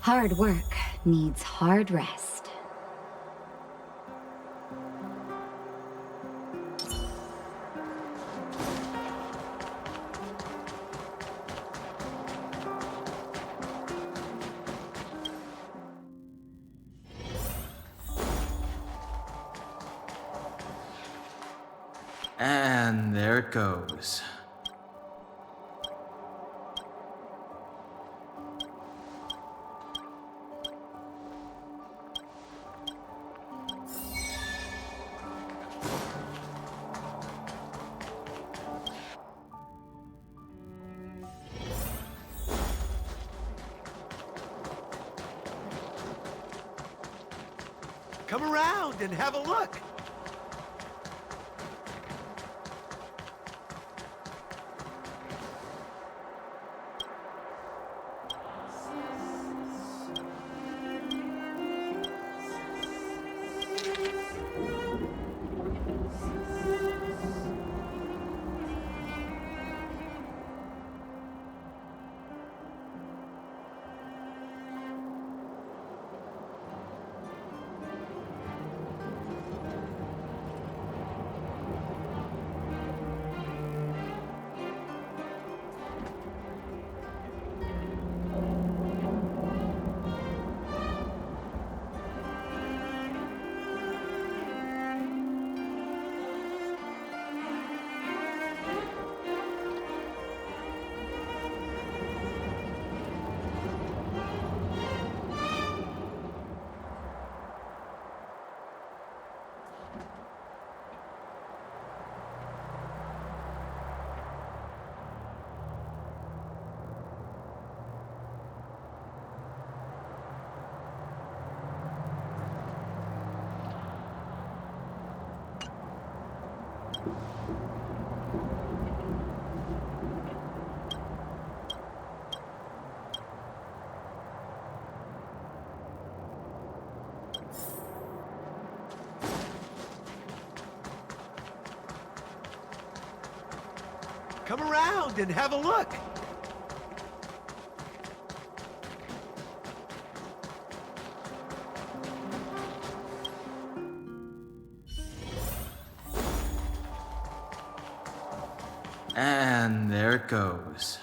Hard work needs hard rest. And there it goes. Come around and have a look. Come around and have a look. And there it goes.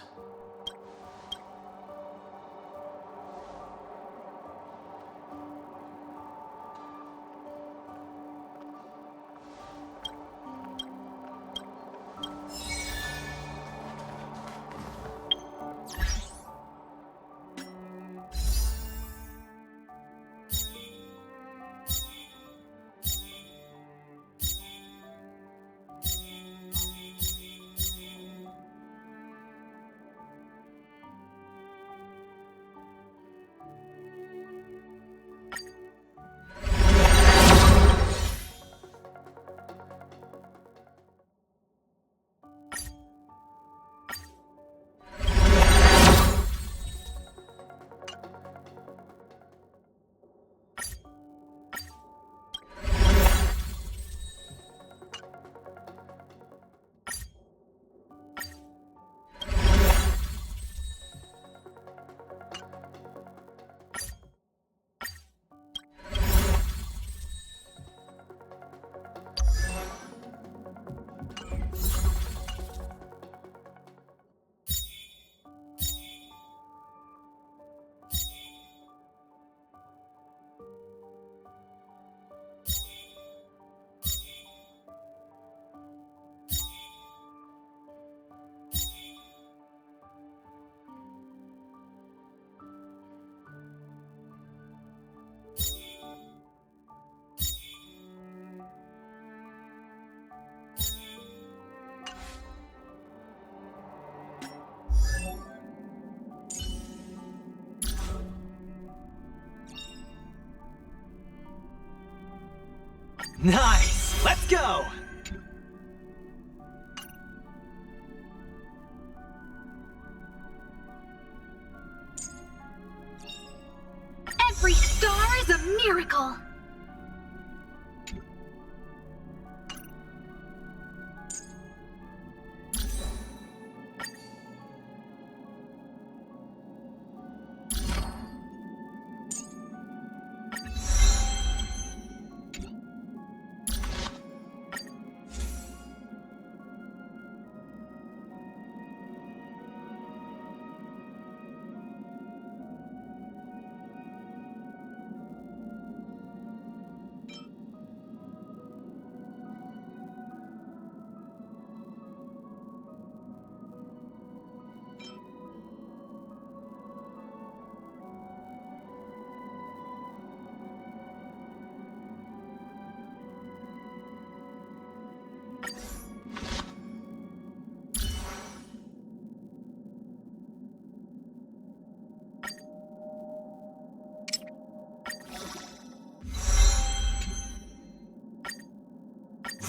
Nice! Let's go! Every star is a miracle!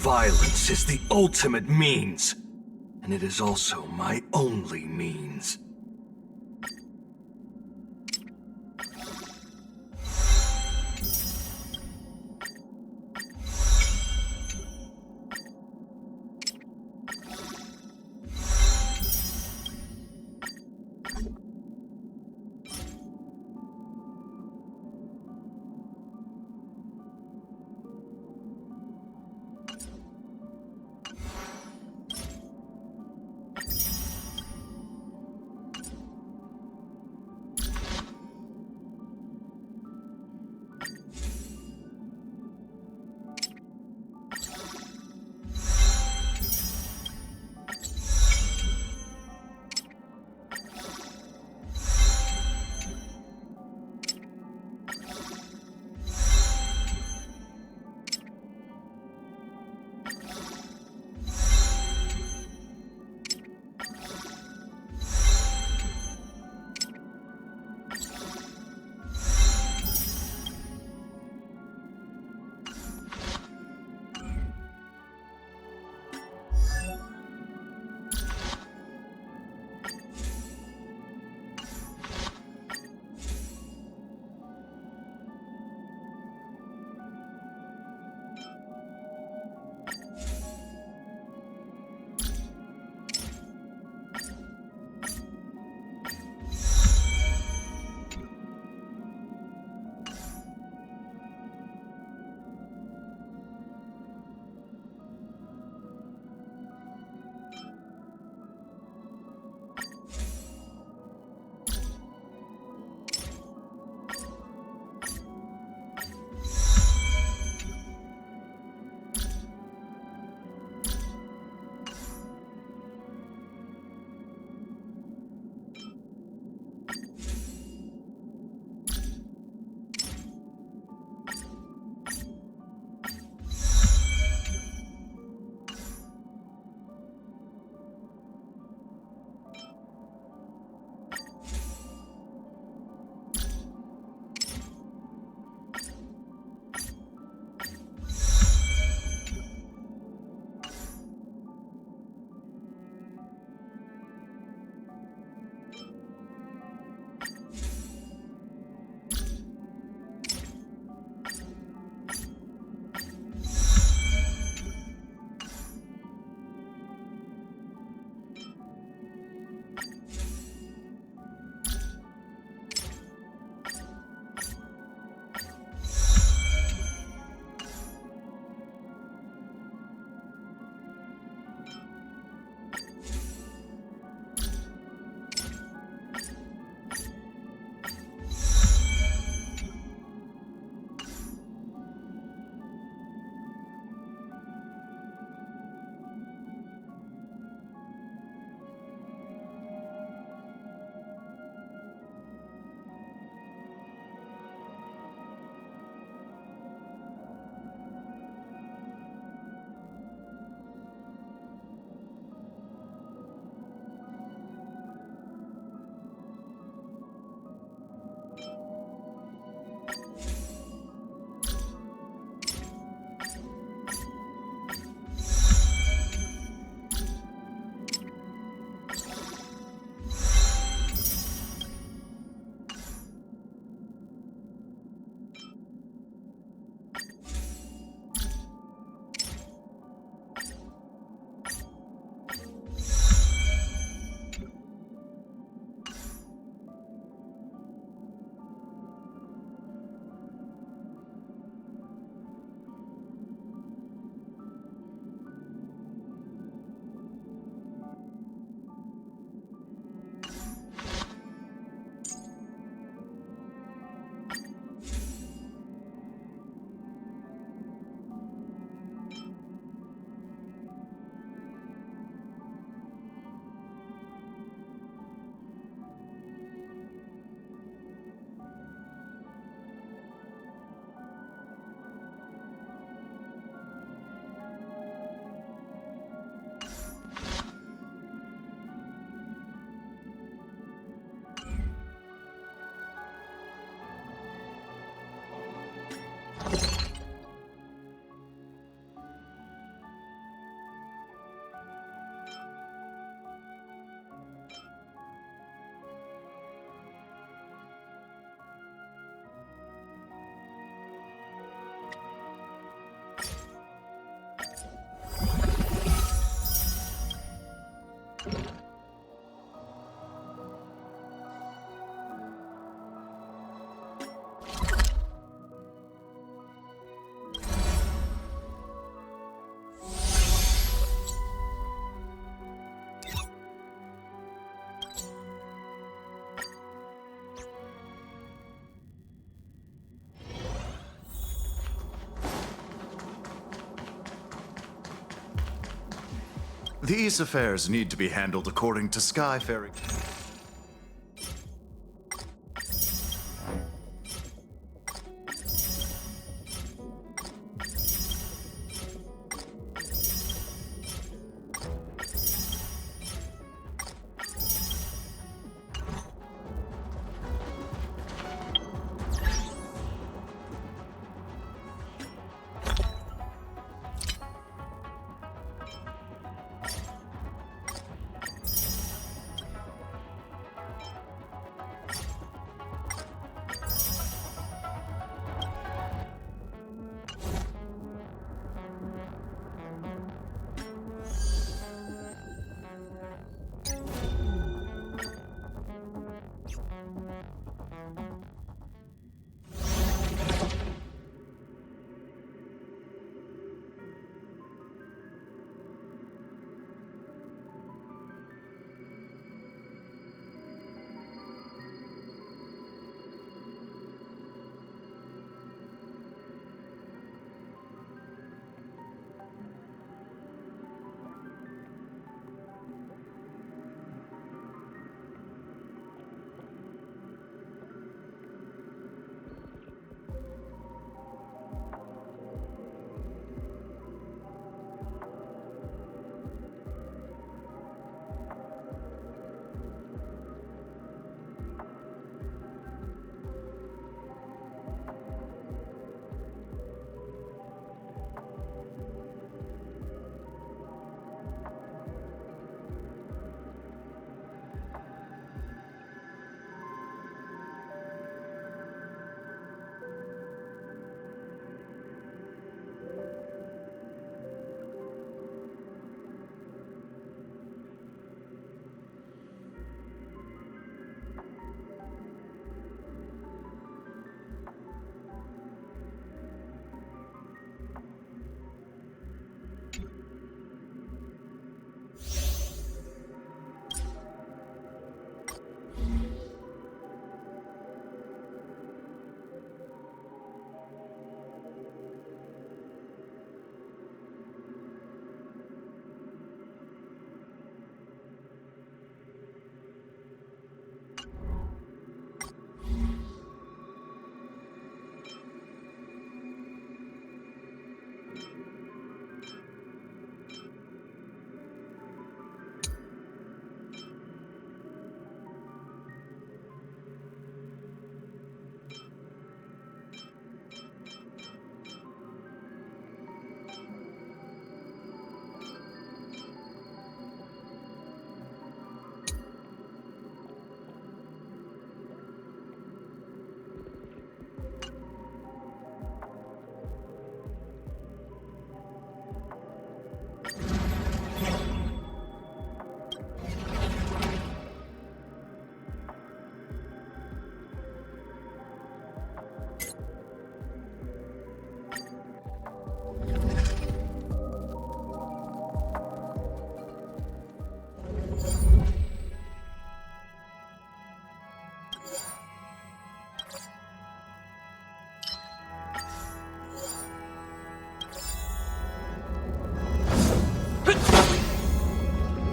Violence is the ultimate means, and it is also my only means. These affairs need to be handled according to Skyfaring.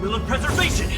Will of preservation!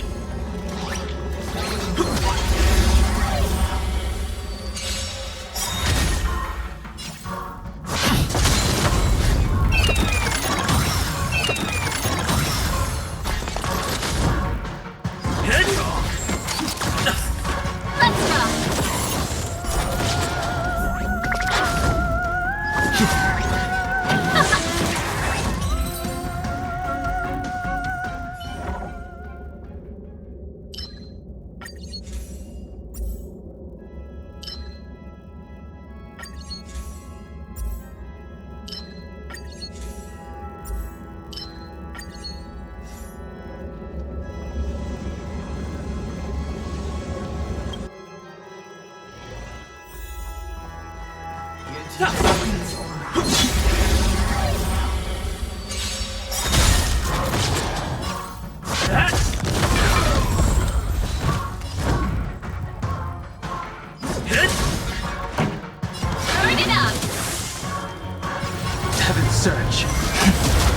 Search.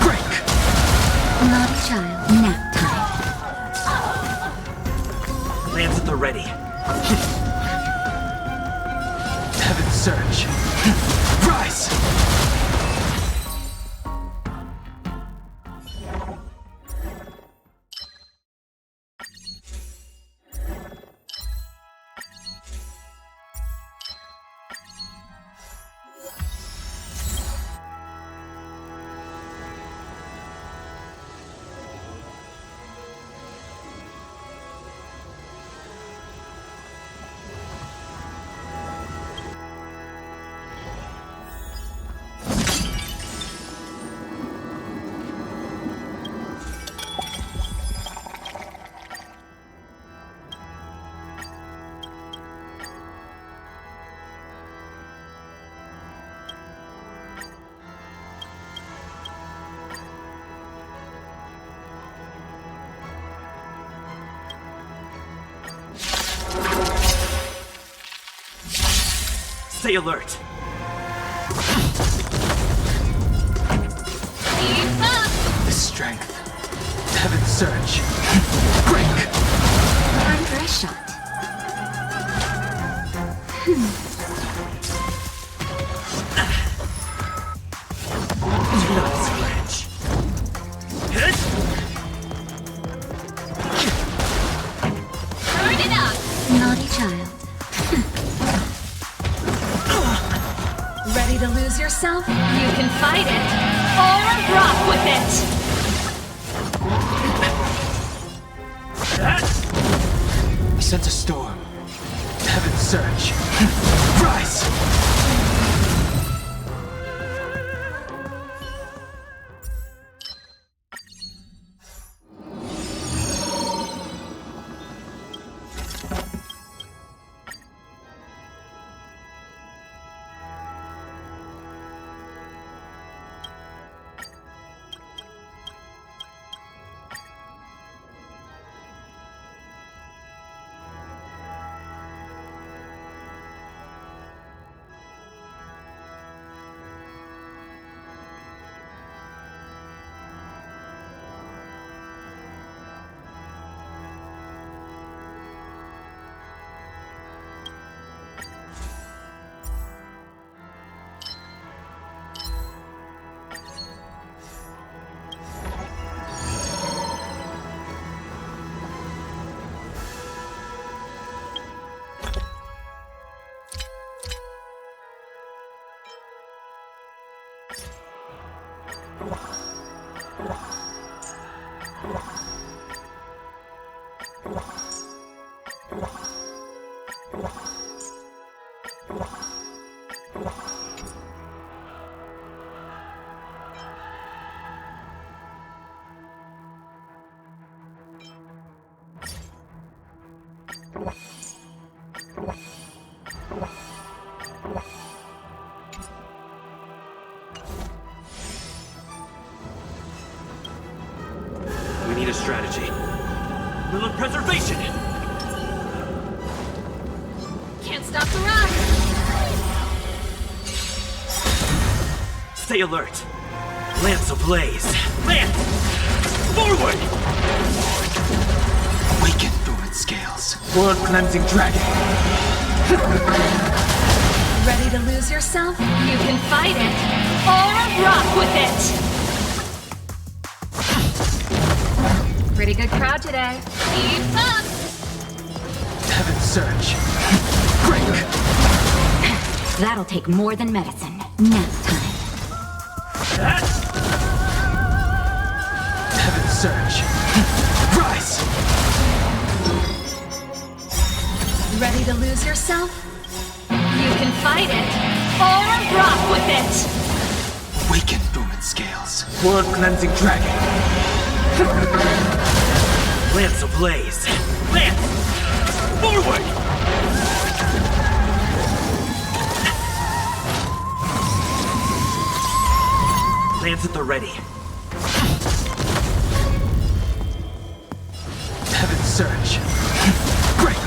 Break! Not a child, not. search. Rise! Stay alert. Keep up! The strength. Heaven's search. Break! Time for a shot. Do not flinch. Hit! Turn it up! Naughty child. Ready to lose yourself? You can fight it, or rock with it! I sense a storm. Heaven's search. Rise! We need a strategy. Will of preservation! Can't stop the run! Stay alert. Lance ablaze. Lance! Forward! Awaken dormant scales. World cleansing dragon. Ready to lose yourself? You can fight it, or rock with it! Pretty good crowd today. Keep up! Heaven's search. Break! That'll take more than medicine. Nap time. Heaven's search. Rise! Ready to lose yourself? You can fight it, or rock with it! Awaken dormant scales. World cleansing dragon. Lance ablaze. Lance! Forward! Lance at the ready. Heaven's search. Break!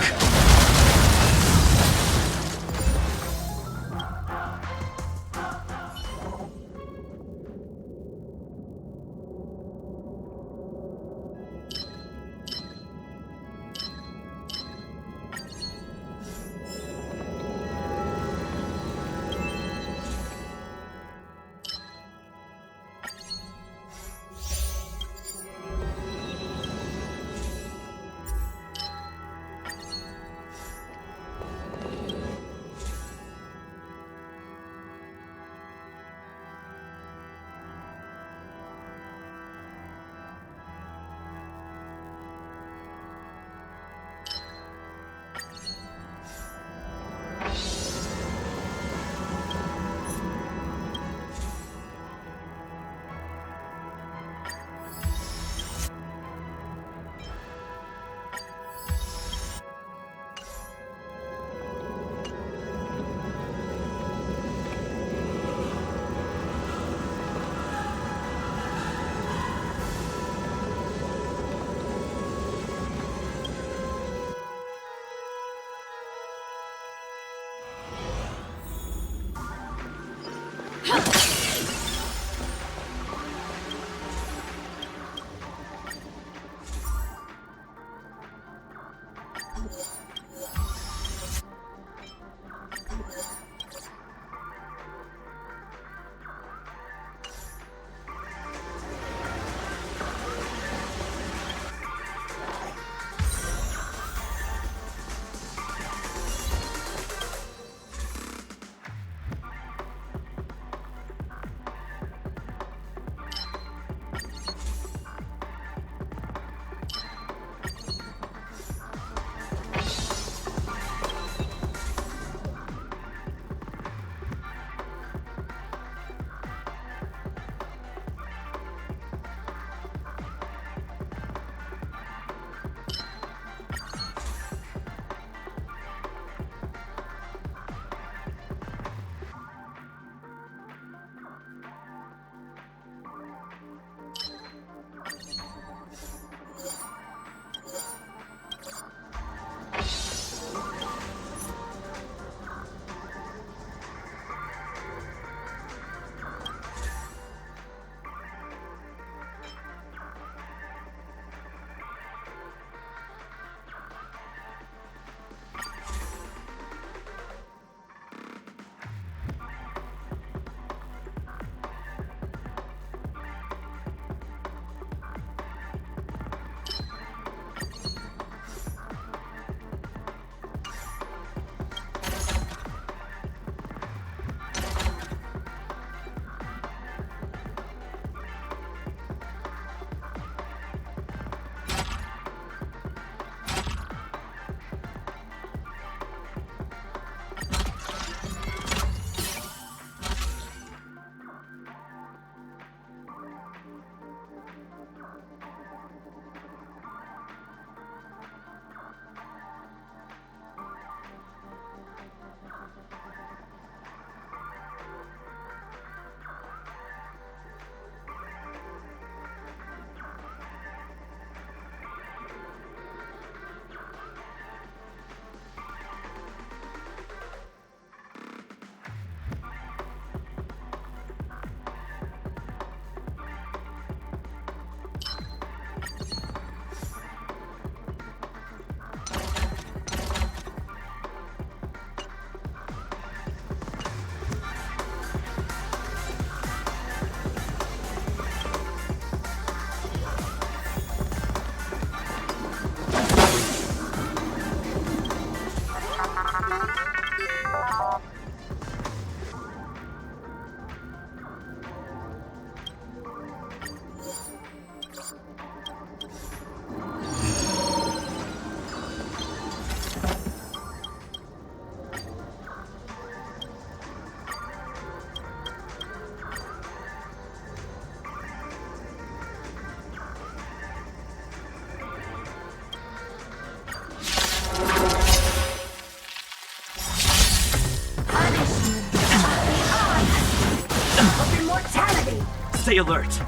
Stay alert. Keep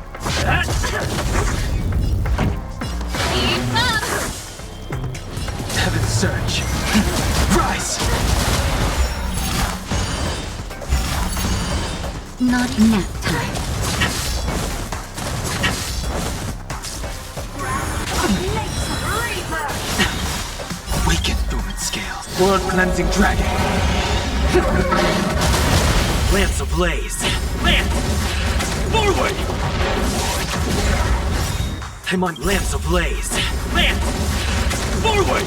up! Heaven's surge. Rise! Not nap time. Weaken dormant scales. World cleansing dragon. Lance ablaze. Lance! Forward! I'm on Lance ablaze. Lance! Forward!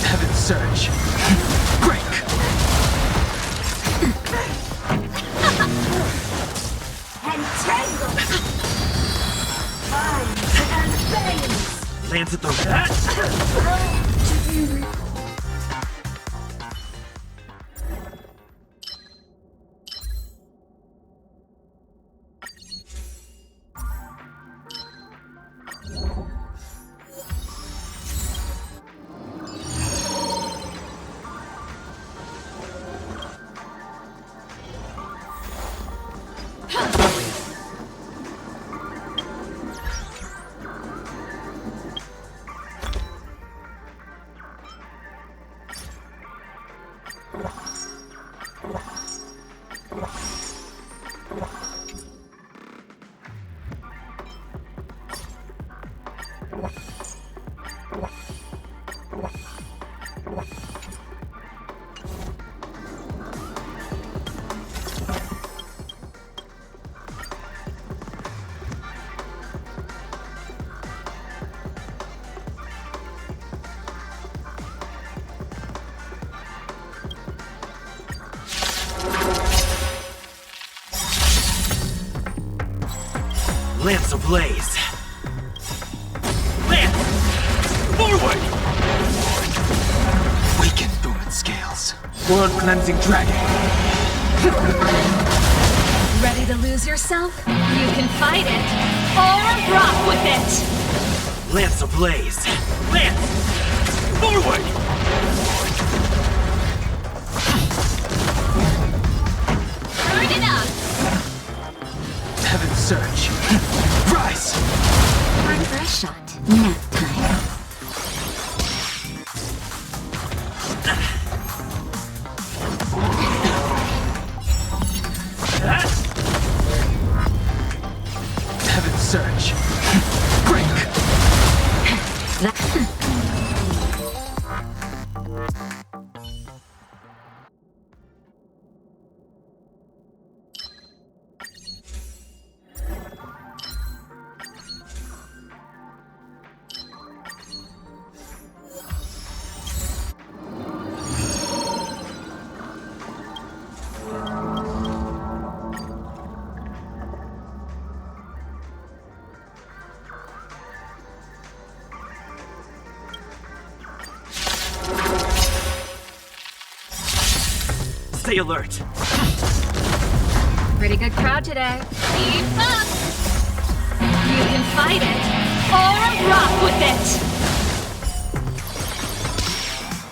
Heaven's surge. Break! Entangle! Vines and veins! Lance at the... Lance ablaze! Lance! Forward! Weaken dormant scales. World-cleansing dragon. Ready to lose yourself? You can fight it, or rock with it! Lance ablaze! Lance! Forward! Burn it up! Heaven's surge. Rise! Time for a shot. Nap time. Heaven's surge. Break! Stay alert. Pretty good crowd today. Keep up! You can fight it, or rock with it!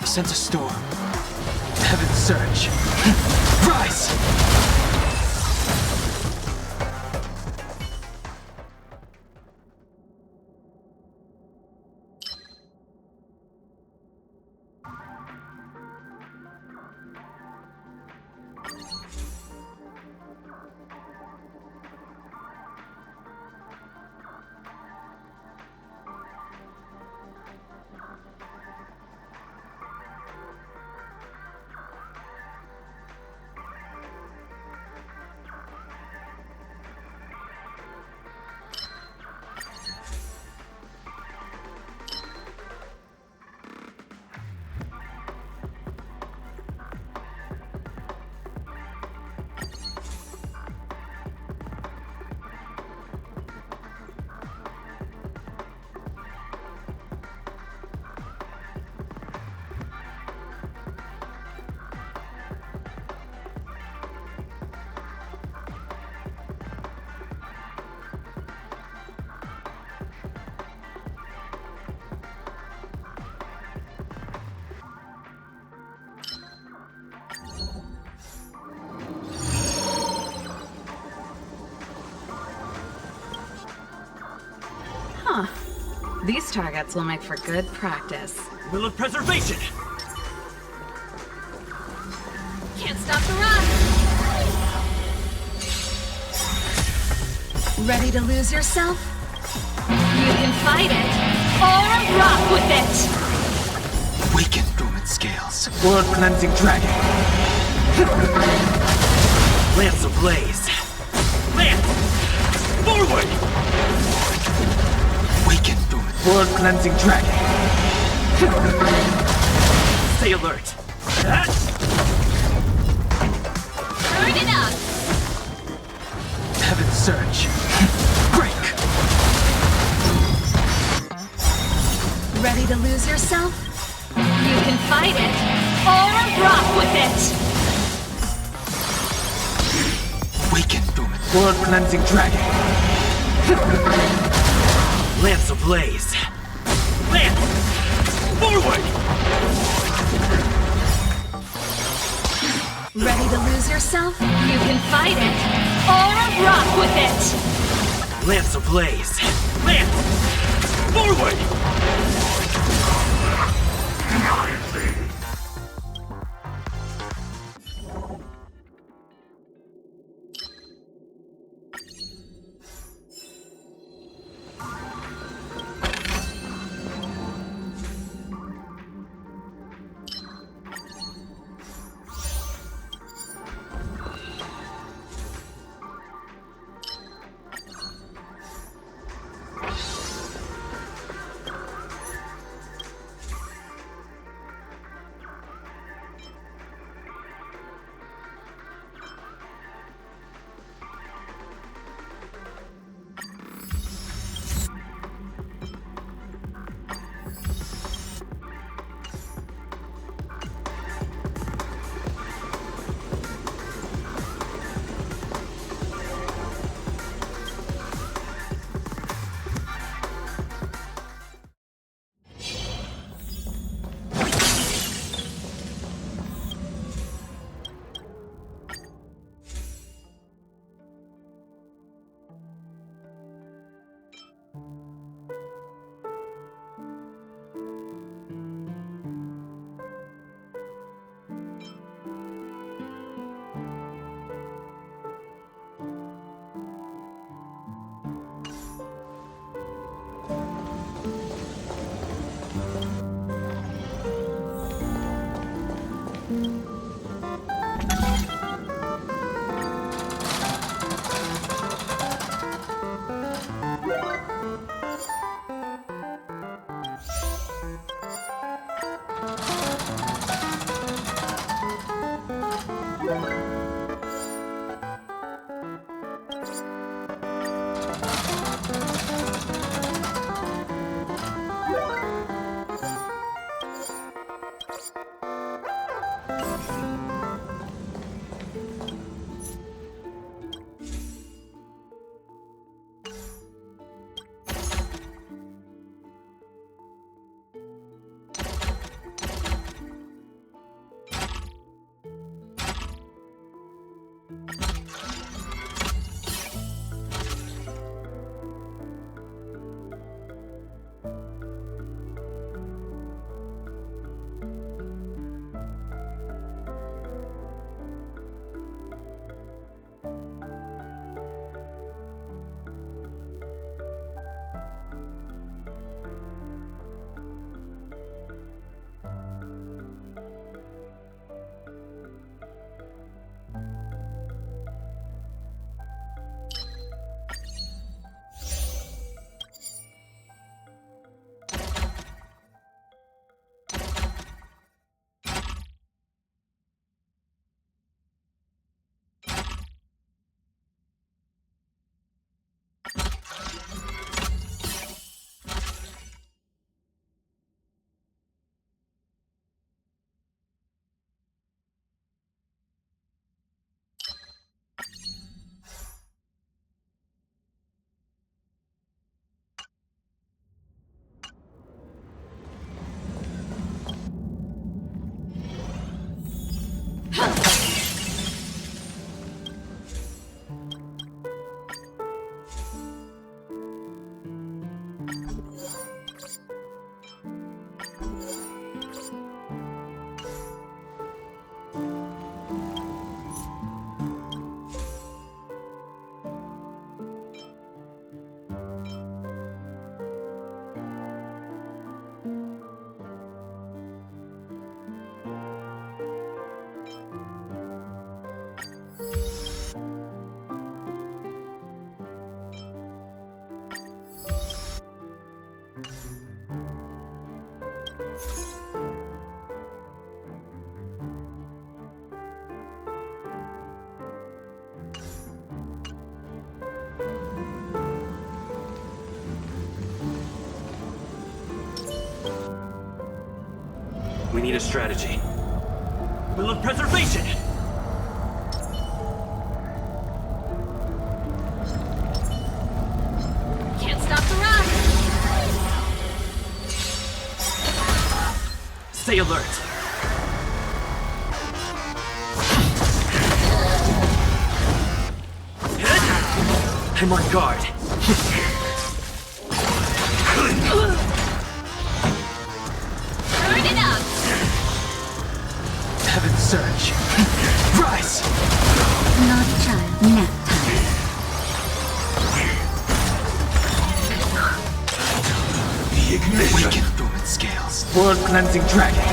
Sense a storm. Heaven's surge. Rise! These targets will make for good practice. Will of preservation! Can't stop the run! Ready to lose yourself? You can fight it, or rock with it! Weaken dormant scales. World-cleansing dragon. Lance ablaze. Lance! Forward! Weaken dormant. World-cleansing dragon. Stay alert. Burn it up! Heaven's surge. Break! Ready to lose yourself? You can fight it, or rock with it! Weaken dormant. World-cleansing dragon. Lance ablaze. Lance! Forward! Ready to lose yourself? You can fight it, or rock with it! Lance ablaze. Lance! Forward! We need a strategy. Will of preservation! Can't stop the run! Stay alert! I'm on guard. Turn it up! Heaven's surge. Rise! Naughty child, nap time. The ignition. Weaken dormant scales. World cleansing dragon.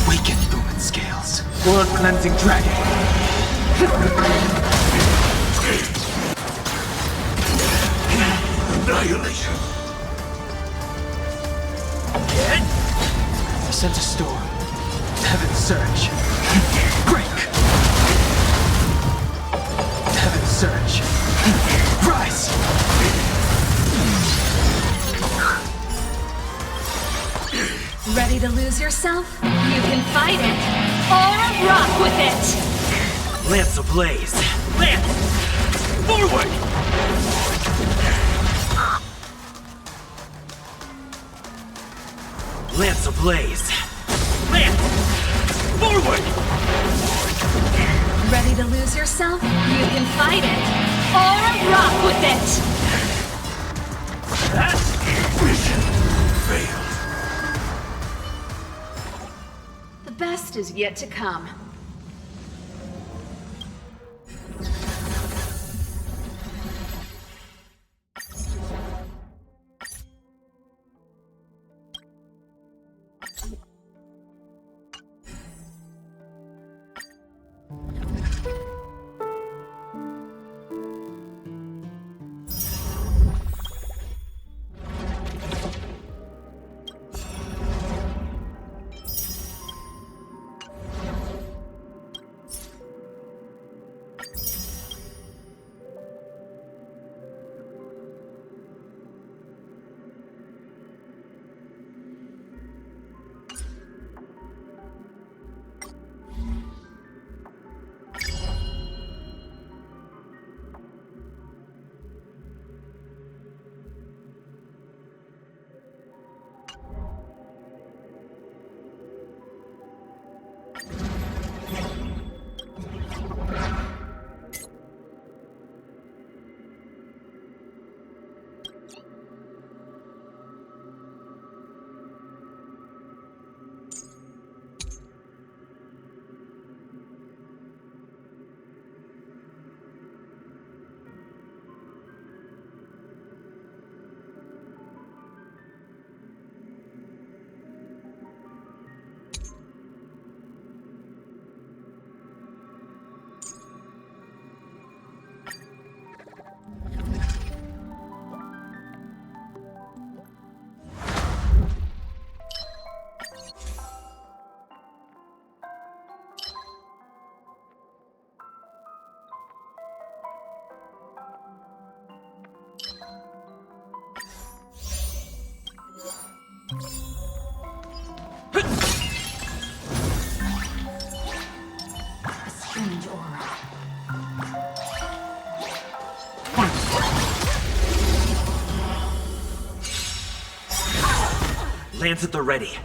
Weaken dormant scales. World cleansing dragon. Annihilation. I sense a storm. Heaven's surge. Break! Heaven's surge. Rise! Ready to lose yourself? You can fight it, or rock with it! Lance ablaze. Lance! Forward! Lance ablaze. Lance! Forward! Ready to lose yourself? You can fight it, or rock with it! Vision failed. The best is yet to come. A strange aura. Lance at the ready.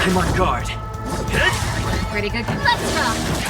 I'm on guard. Pretty good. Let's rock!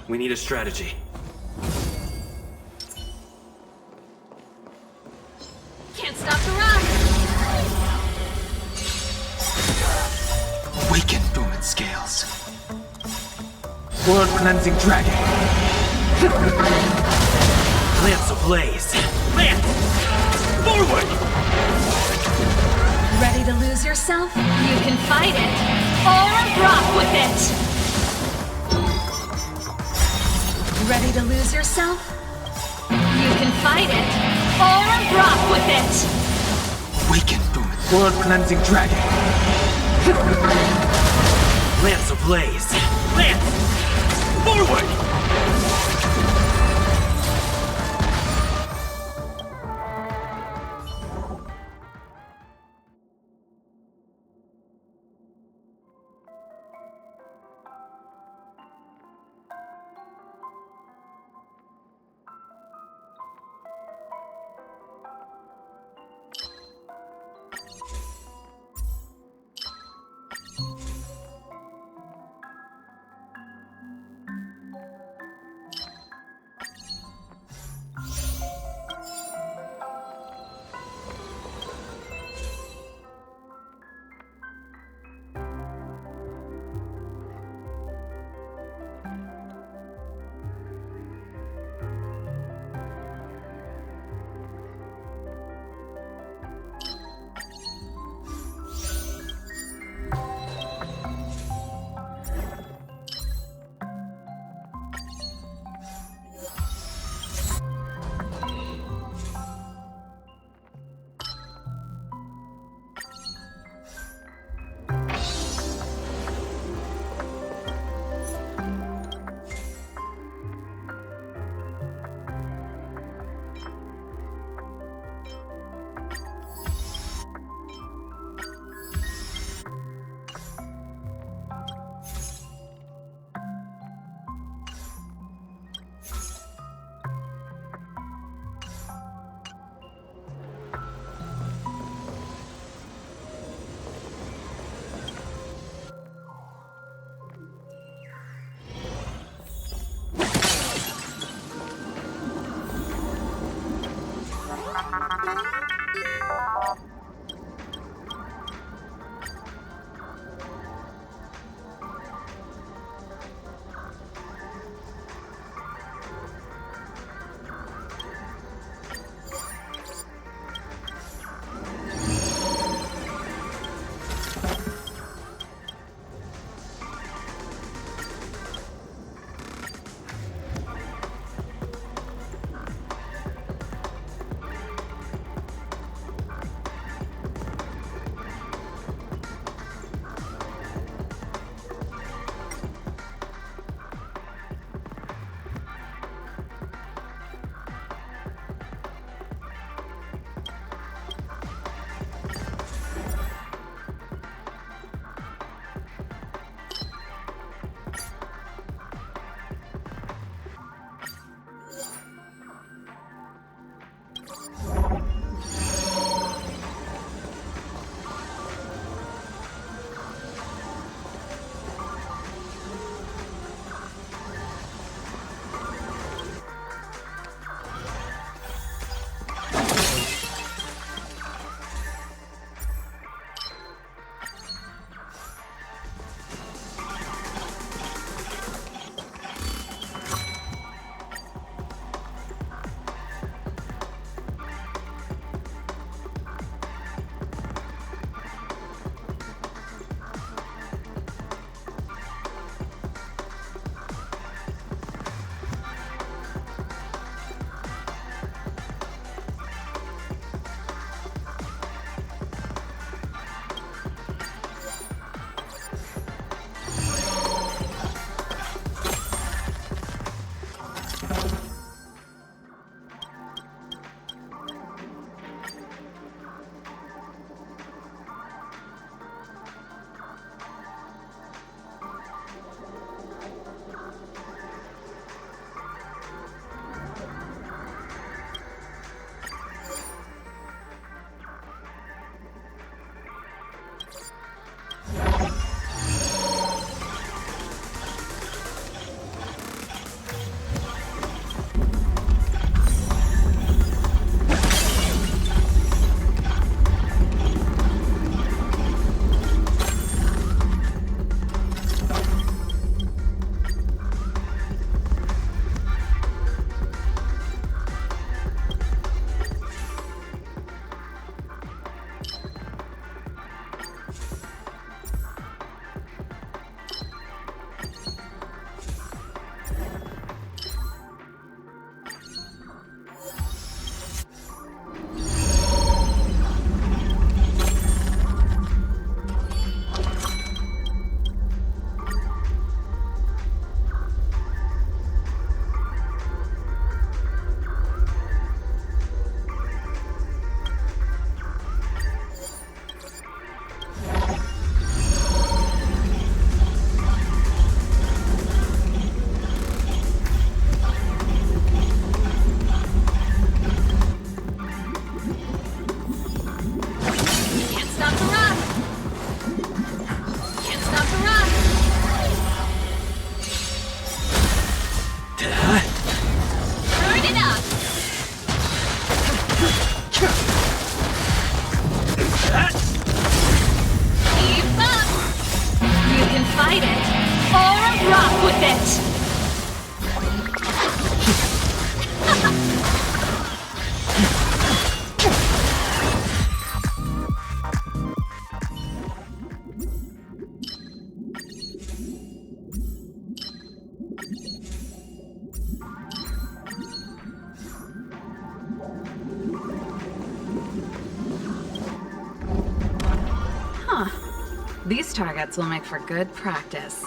We need a strategy. Can't stop the run! Weaken dormant scales. Blood cleansing dragon. Lance ablaze. Lance! Forward! Ready to lose yourself? You can fight it, or rock with it! Ready to lose yourself? You can fight it, or rock with it! Weaken dormant. Blood cleansing dragon. Lance ablaze. Lance! Forward! These targets will make for good practice.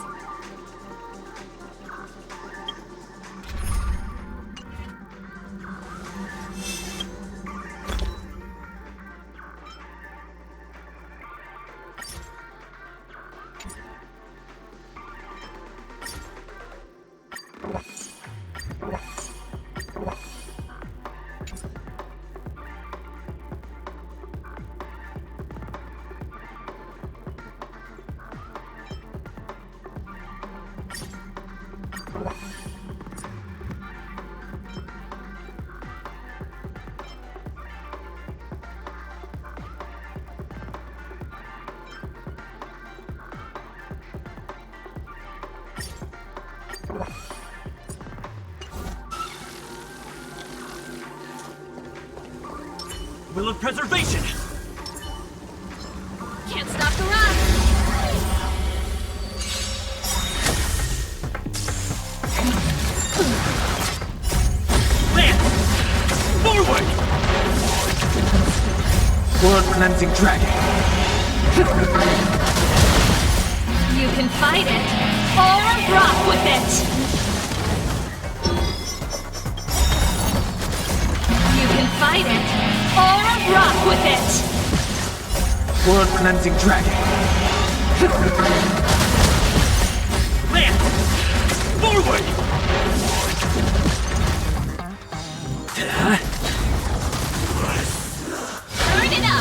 Will of preservation! Can't stop the run! Lance! Forward! Blood cleansing dragon. You can fight it, or rock with it! You can fight it, or rock with it! Blood cleansing dragon. Lance! Forward! Turn it up!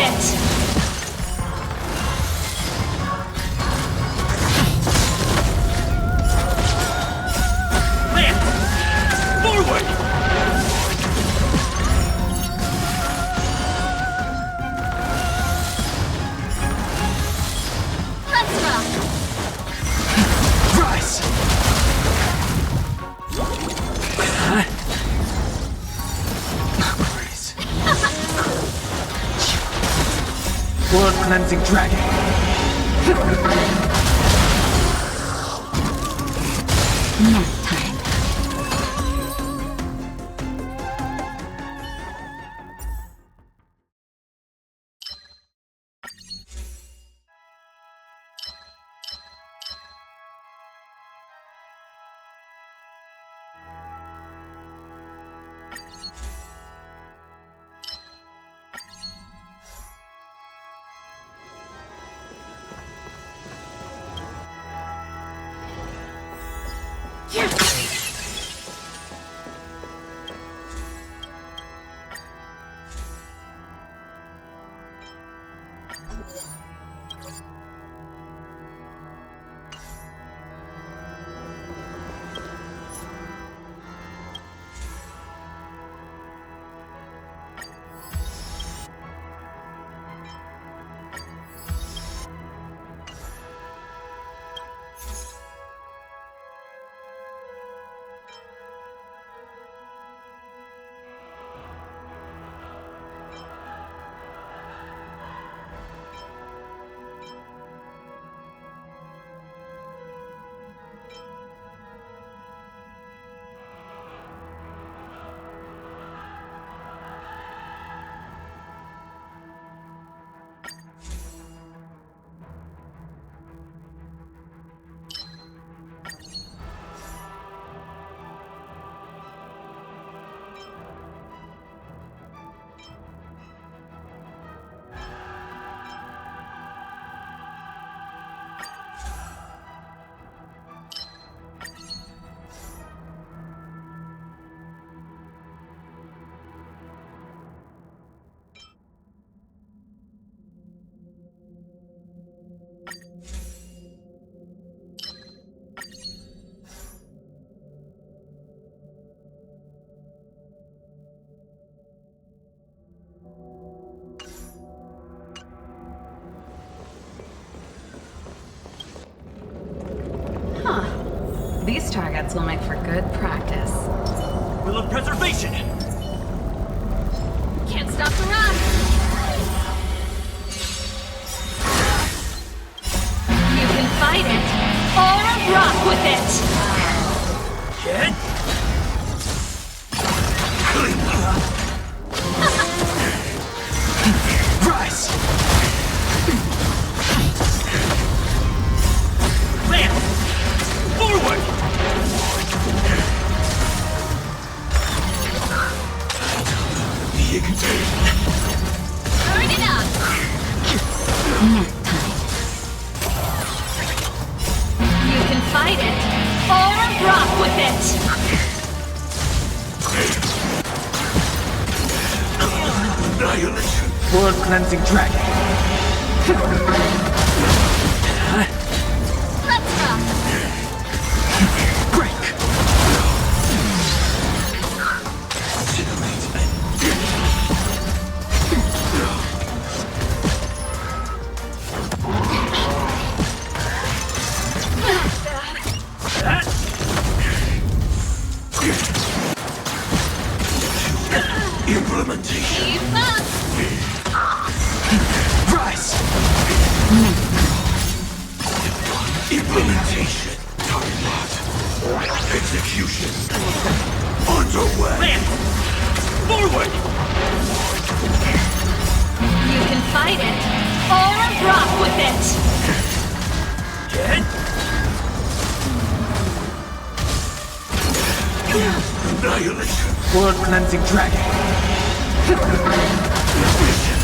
it! Forward! Let's rock! Rise! Grace. Blood cleansing dragon. Nap time. These targets will make for good practice. Will of preservation! Can't stop the run! You can fight it, or rock with it! Get! Rise! Lance! Forward! Turn it up! Nap time. You can fight it, or rock with it! Annihilation. Blood cleansing dragon. Let's rock! Break. Implementation. Keep up! Rise. Implementation. Target. Execution. Underway. Lance! Forward! You can fight it, or rock with it! Get! Annihilation. Blood cleansing dragon. Mission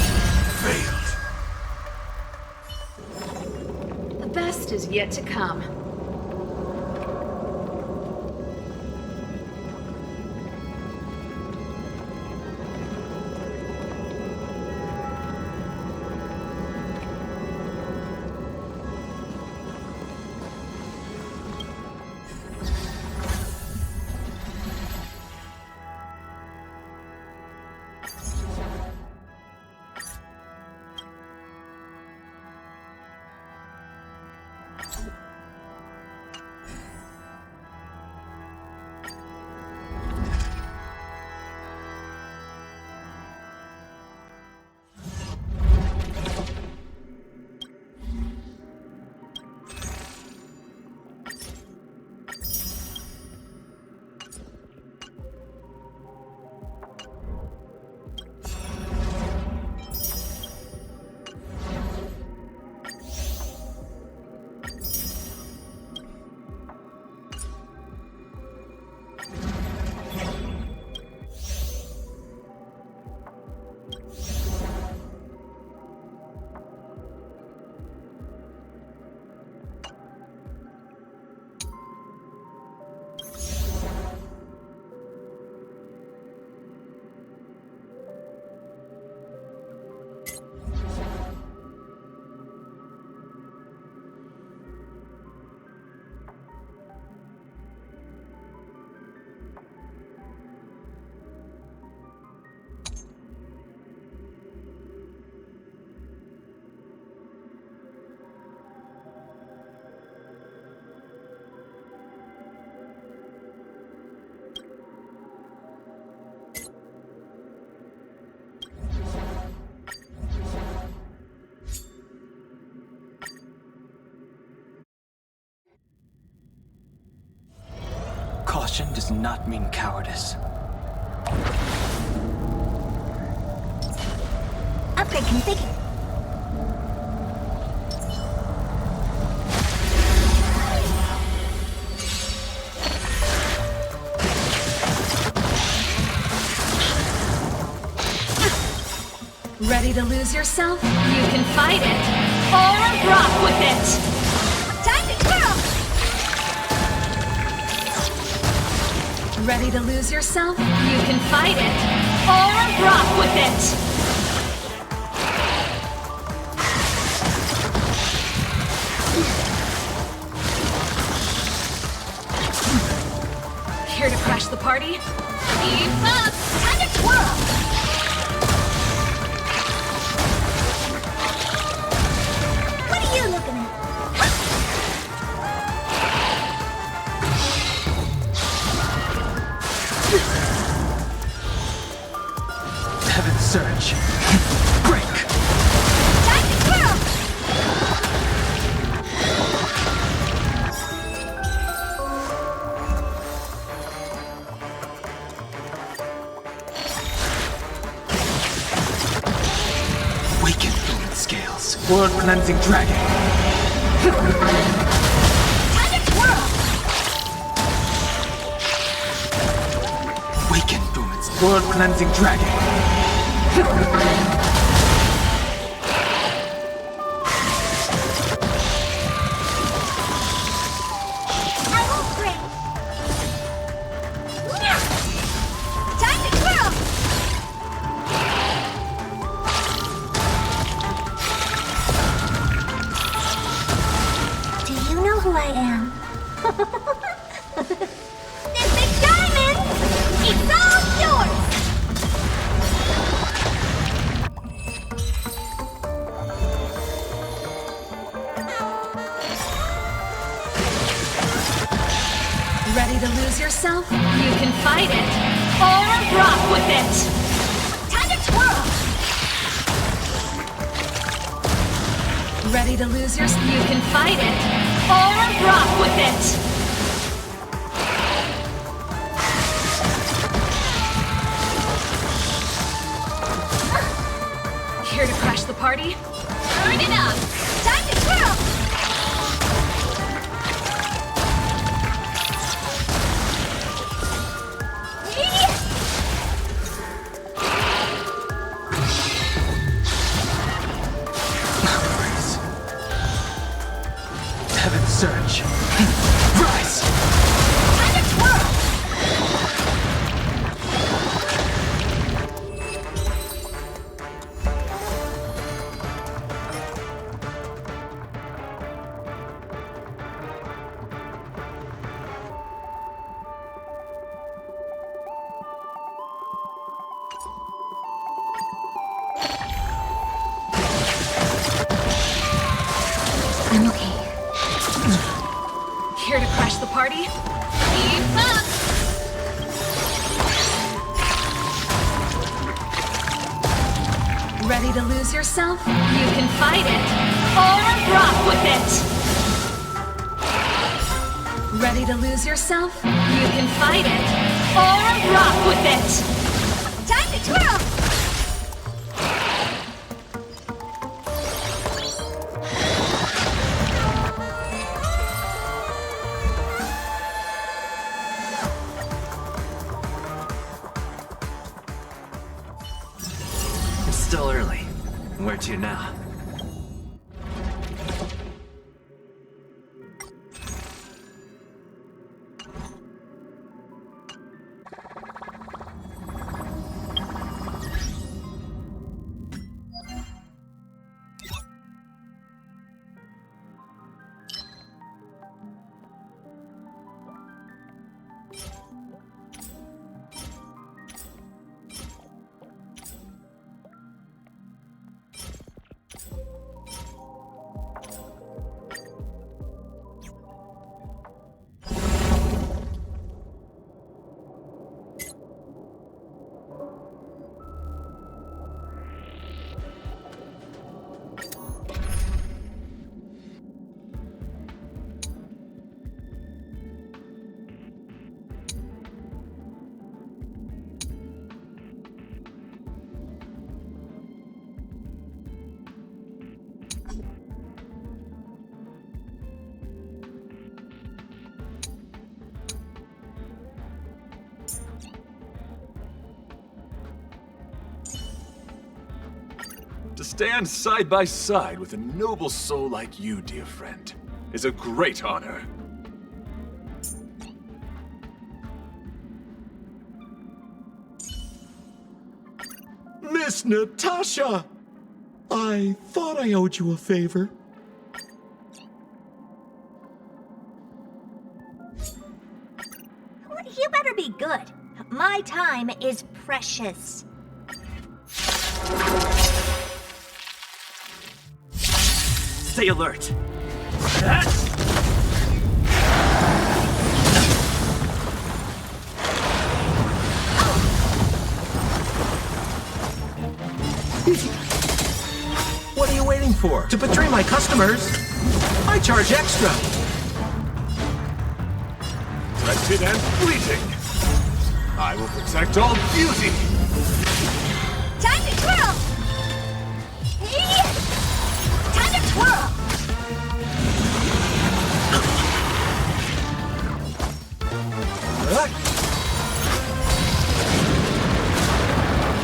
failed. The best is yet to come. does not mean cowardice. Upgrade configured. Ready to lose yourself? You can fight it, or rock with it! Time to twirl! Ready to lose yourself? You can fight it, or rock with it! Here to crash the party? Keep up! Time to twirl! What are you looking at? Heaven's surge. Break! Time to twirl! Awaken fluid scales. World cleansing dragon. Time to twirl! Awaken fluid. World cleansing dragon. I won't break! Time to twirl! Do you know who I am? This big diamond! It's all yours! Ready to lose yourself? You can fight it, or rock with it! Time to twirl! Ready to lose yourself? You can fight it, or rock with it! Here to crash the party? Turn it up! Time to twirl! Heaven's surge. Rise! Time to twirl! I'm okay. Here to crash the party? Keep up! Ready to lose yourself? You can fight it, or rock with it! Ready to lose yourself? You can fight it, or rock with it! Time to twirl! It's still early. Where to now? stand side by side with a noble soul like you, dear friend, is a great honor. Miss Natasha! I thought I owed you a favor. You better be good. My time is precious. Stay alert. What are you waiting for? To betray my customers? I charge extra. Wretched and fleeting. I will protect all beauty. Time to twirl! Time to twirl!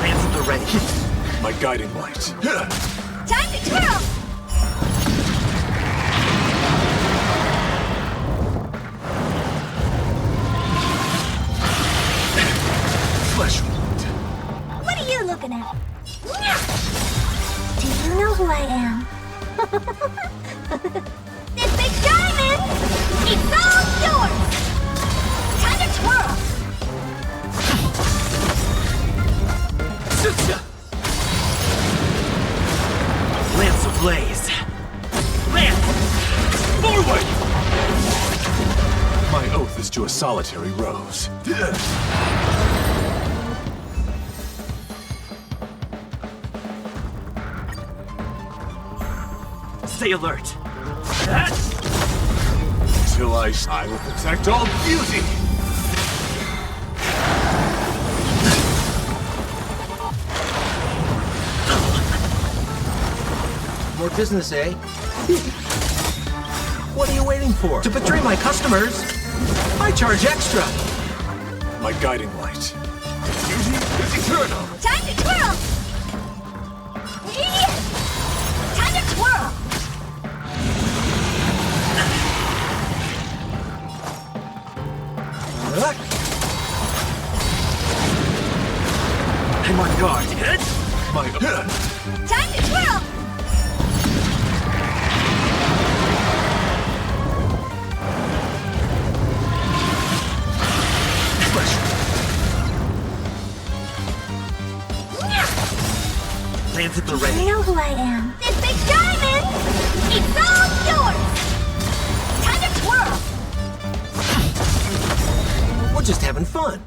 Lance at the ready. My guiding light. Time to twirl! Flesh wound. What are you looking at? Do you know who I am? This big diamond! It's all yours! Time to twirl! Lance ablaze. Lance! Forward! My oath is to a solitary rose. Stay alert. Till I will protect all beauty. More business, eh? What are you waiting for? To betray my customers? I charge extra. My guiding light. Beauty is eternal. Time to twirl! Time to twirl! I'm on guard. My Time to twirl! Lance at the You ready. know who I am. This big diamond! It's all yours! Time to twirl! We're just having fun.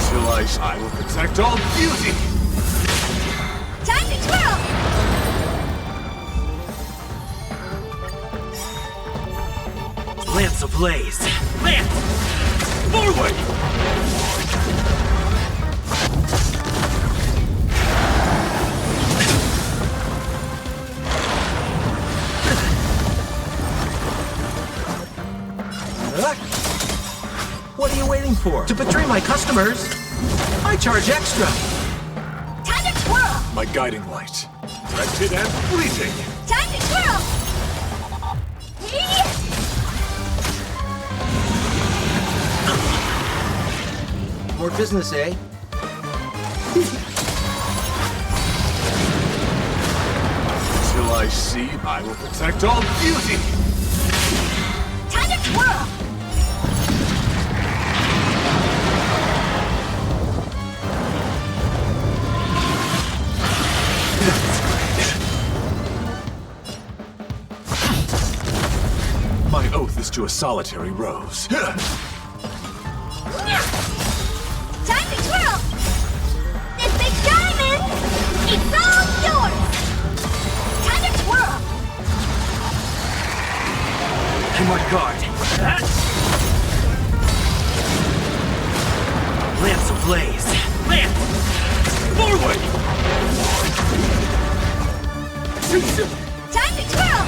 Till I will protect all beauty. Time to twirl! Lance ablaze. Lance! Forward! What are you waiting for? To betray my customers? I charge extra. Time to twirl! My guiding light. Wretched and fleeting. Time to twirl! More business, eh? Till I see, I will protect all beauty. Time to twirl! My oath is to a solitary rose. Time to twirl! This big diamond! It's all yours! Time to twirl! I'm on guard. Lance ablaze. Lance! Forward! Time to twirl!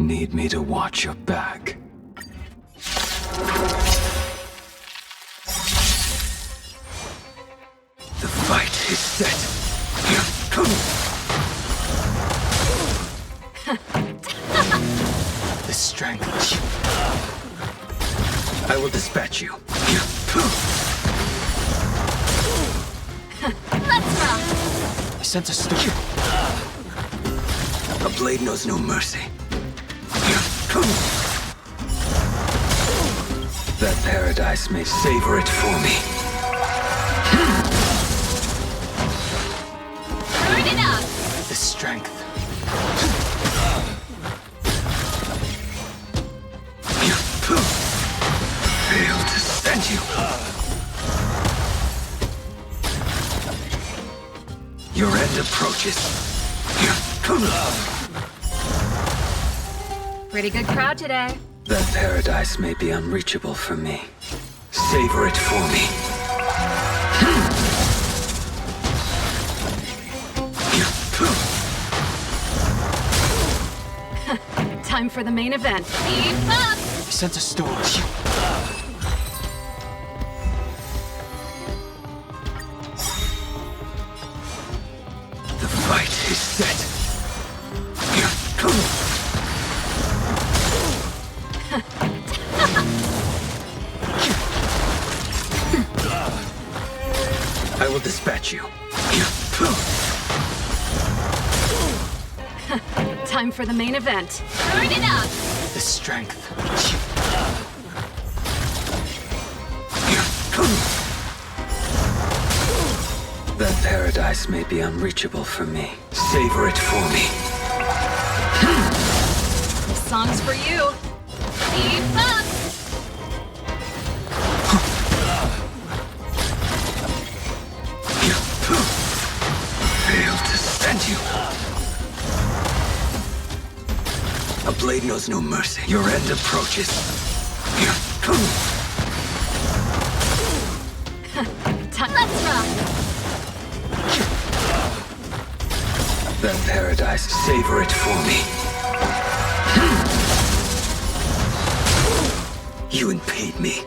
Need me to watch your back. The fight is set. The strength. I will dispatch you. Let's rock! I sense a storm. A blade knows no mercy. That paradise may savor it for me. Turn it up! The strength. Fail to send you. Your end approaches. Pretty good crowd today. That paradise may be unreachable for me. Savor it for me. Time for the main event. Keep up! I sense a storm. The fight is set. I will dispatch you. Time for the main event. Turn it up! The strength. That paradise may be unreachable for me. Savor it for me. This song's for you. Keep up! Fail to send you. A blade knows no mercy. Your end approaches. Let's rock! That paradise, savor it for me. You impede me.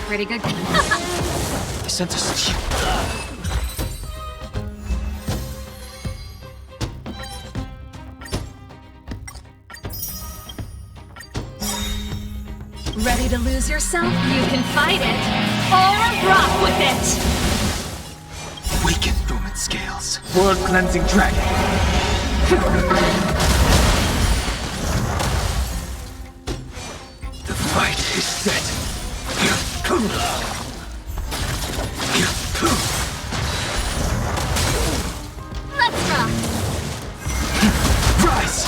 Pretty good. I sense a storm. Ready to lose yourself? You can fight it or rock with it. Weaken dormant scales. World cleansing dragon. The fight is set. Let's rock! Rise.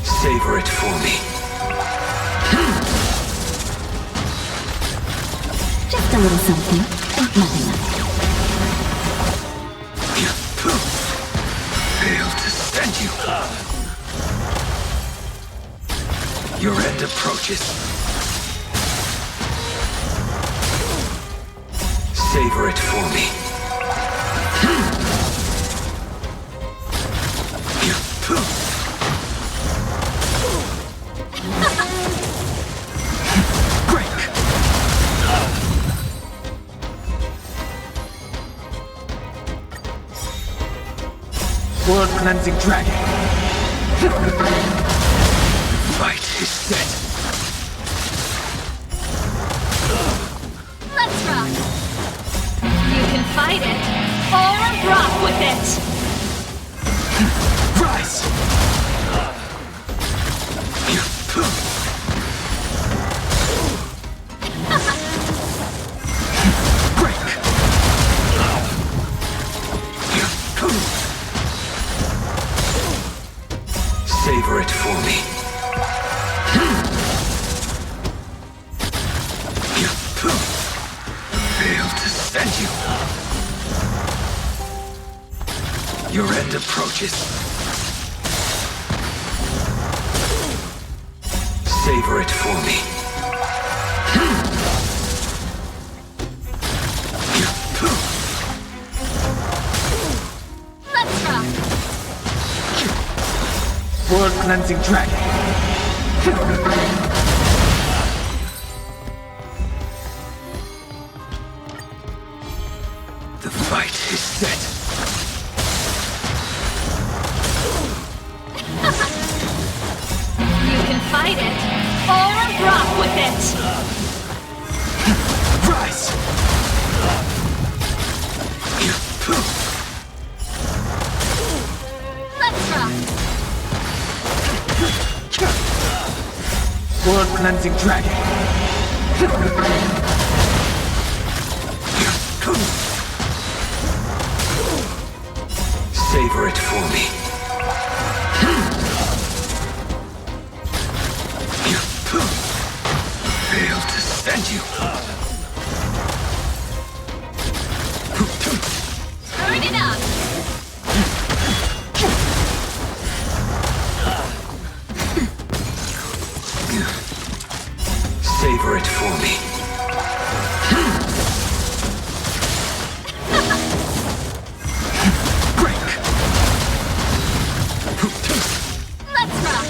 Savor it for me. Just a little something. Nothing. Fail to send you. Your end approaches. Savor it for me. World cleansing dragon. Fight is set. Let's rock! You can fight it or rock with it. Rise. Break. Savor it for me. Fail to send you. Your end approaches. Savor it for me. World cleansing dragon. The fight is set. You can fight it, or rock with it! Rise! Let's rock. World cleansing dragon. Savor it for me. Fail to stand you. Turn it up. Savor it for me. Break. Let's rock.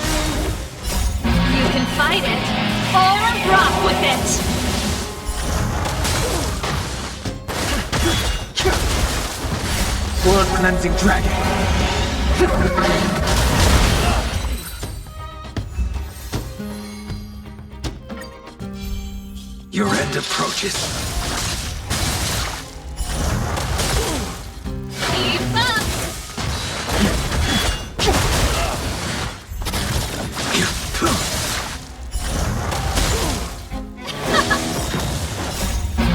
You can fight it, or rock with it! World cleansing dragon. Your end approaches. Keep up.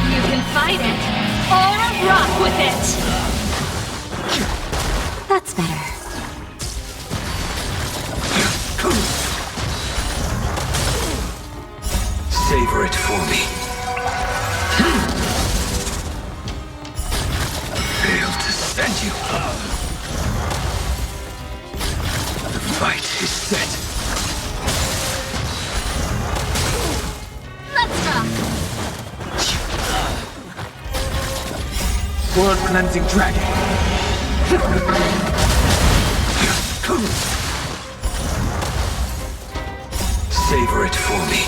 You can fight it, or rock with it! That's better. Savor it for me. Fail to stand you. The fight is set. Let's rock. World cleansing dragon. Savor it for me.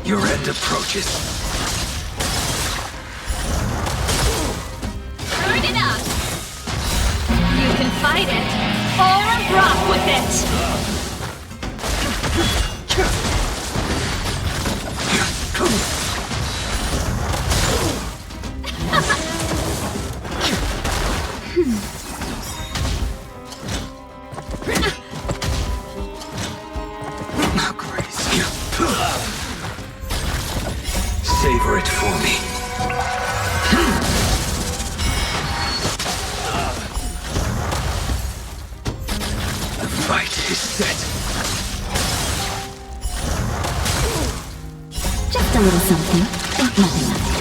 Your end approaches. Turn it up. You can fight it, or rock with it! How crazy. Savor it for me. The fight is set. Just a little something. Think nothing of it.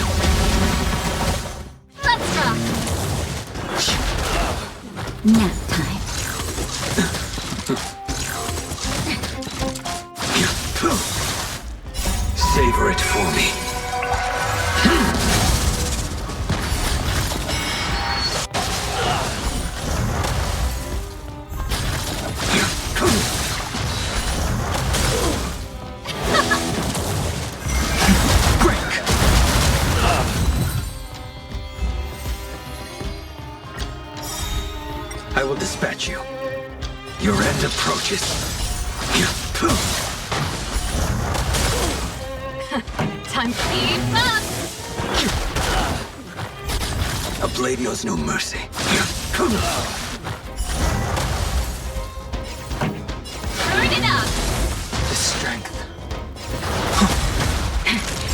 Let's rock. Nap time. Savor it for me. I will dispatch you. Your end approaches. Time to keep up! A blade knows no mercy. Turn it up. The strength.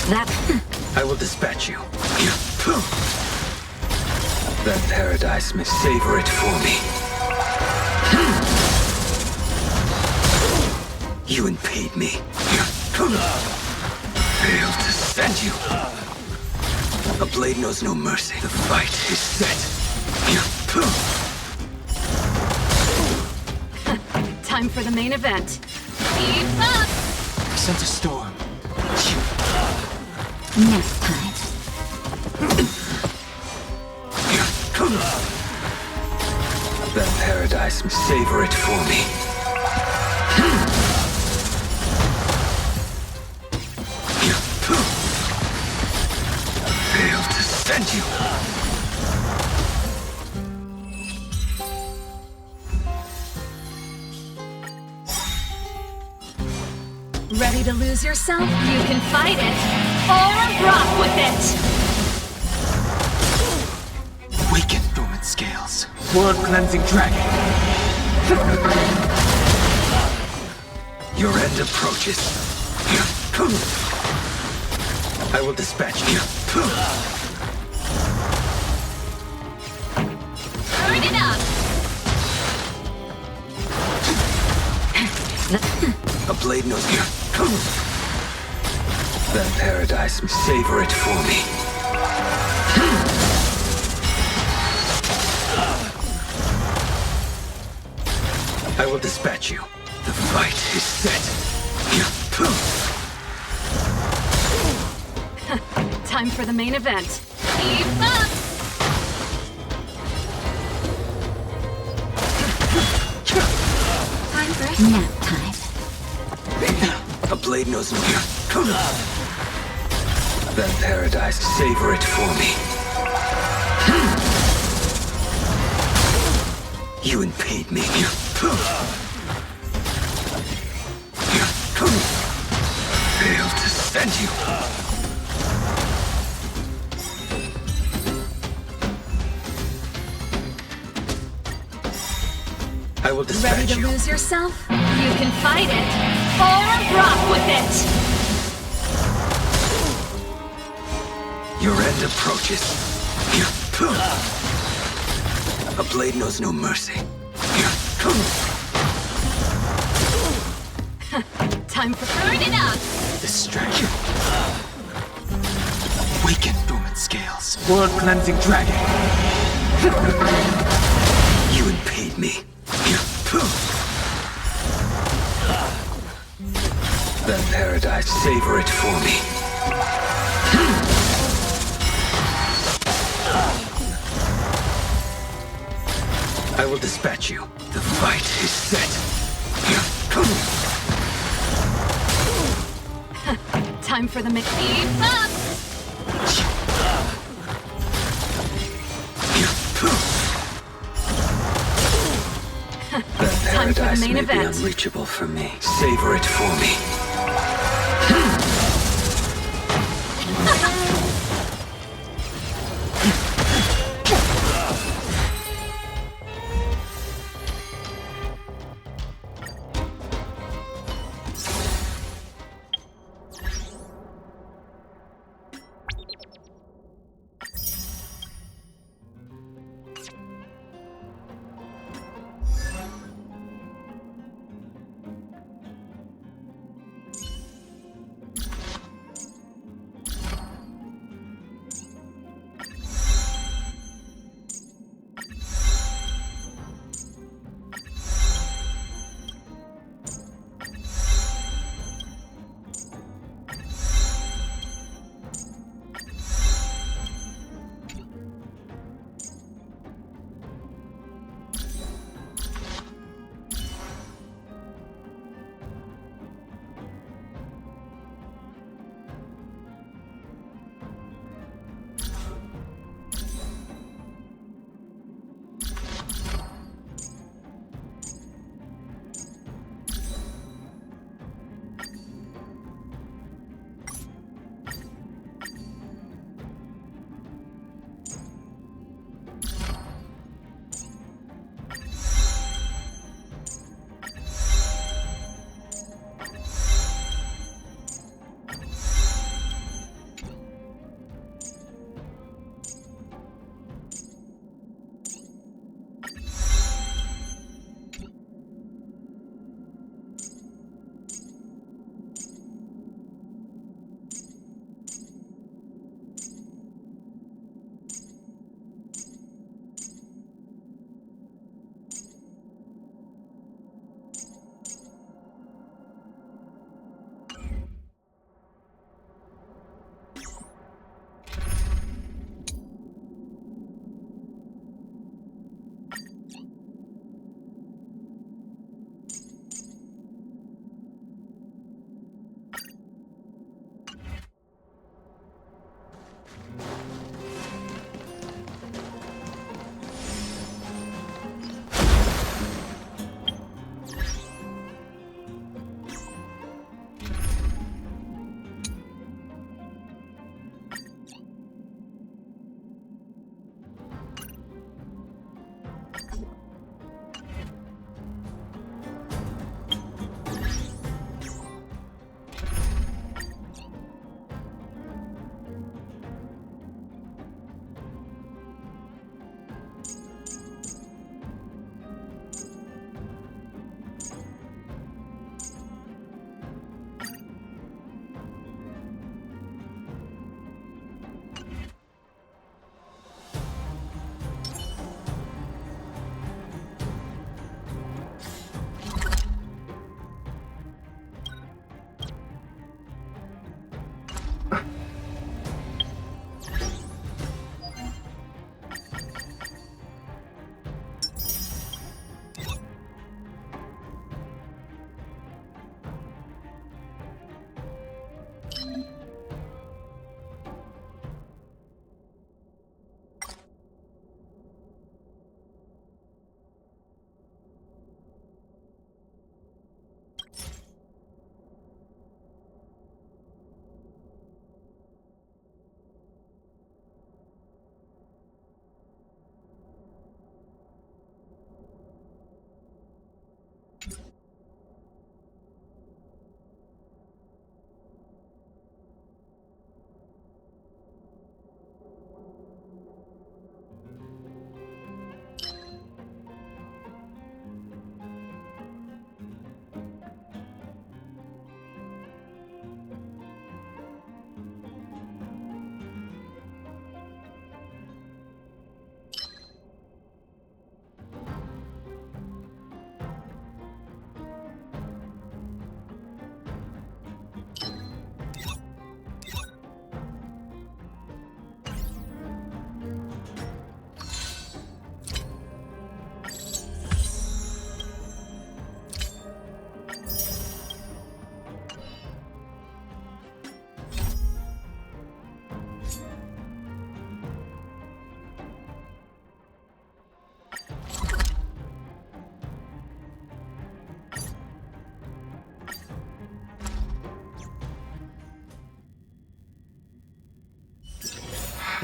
That. I will dispatch you. That paradise may savor it for me. You impede me. Fail to stand you. A blade knows no mercy. The fight is set. Time for the main event. Keep up! I sense a storm. Nap time. That paradise, savor it for me. Fail to send you. Ready to lose yourself? You can fight it, or rock with it! Weaken dormant scales. World-cleansing dragon. Your end approaches. I will dispatch you. Turn it up! A blade knows you. That paradise, savor it for me. I will dispatch you. The fight is set. Time for the main event. Keep up! Time for nap time. A blade knows no fear. That paradise, savor it for me. You impede me. Fail to send you. I will Ready dispatch to you. lose yourself? You can fight it, or rock with it! Your end approaches. A blade knows no mercy. Time for turn it up! Distract you. Weaken dormant scales. World-cleansing dragon. You impede me. That paradise, savor it for me. I will dispatch you. The fight is set. Time for the keep up! That Time for the paradise main may event. be unreachable for me. Savor it for me.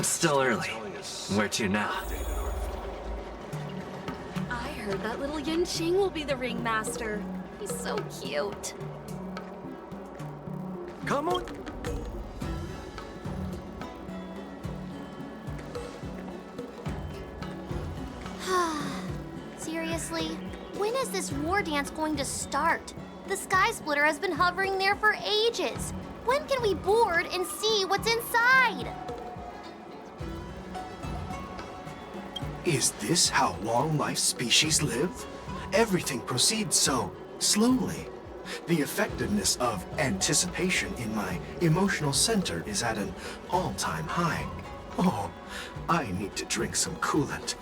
It's still early. Where to now? I heard that little Yanqing will be the ringmaster. He's so cute. Come on. Seriously? When is this war dance going to start? The Sky Splitter has been hovering there for ages. When can we board and see what's inside? Is this how long-life species live? Everything proceeds so slowly. The effectiveness of anticipation in my emotional center is at an all-time high. Oh, I need to drink some coolant.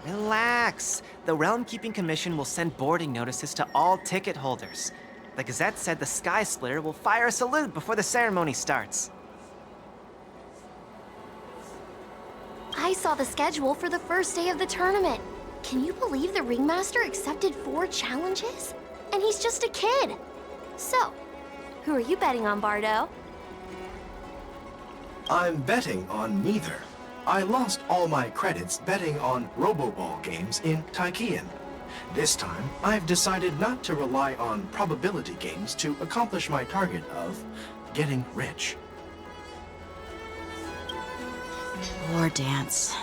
Relax. The Realm Keeping Commission will send boarding notices to all ticket holders. The Gazette said the Sky Splitter will fire a salute before the ceremony starts. I saw the schedule for the first day of the tournament. Can you believe the ringmaster accepted 4 challenges? And he's just a kid. So, who are you betting on, Bardo? I'm betting on neither. I lost all my credits betting on Roboball games in Taikian. This time, I've decided not to rely on probability games to accomplish my target of getting rich. War dance.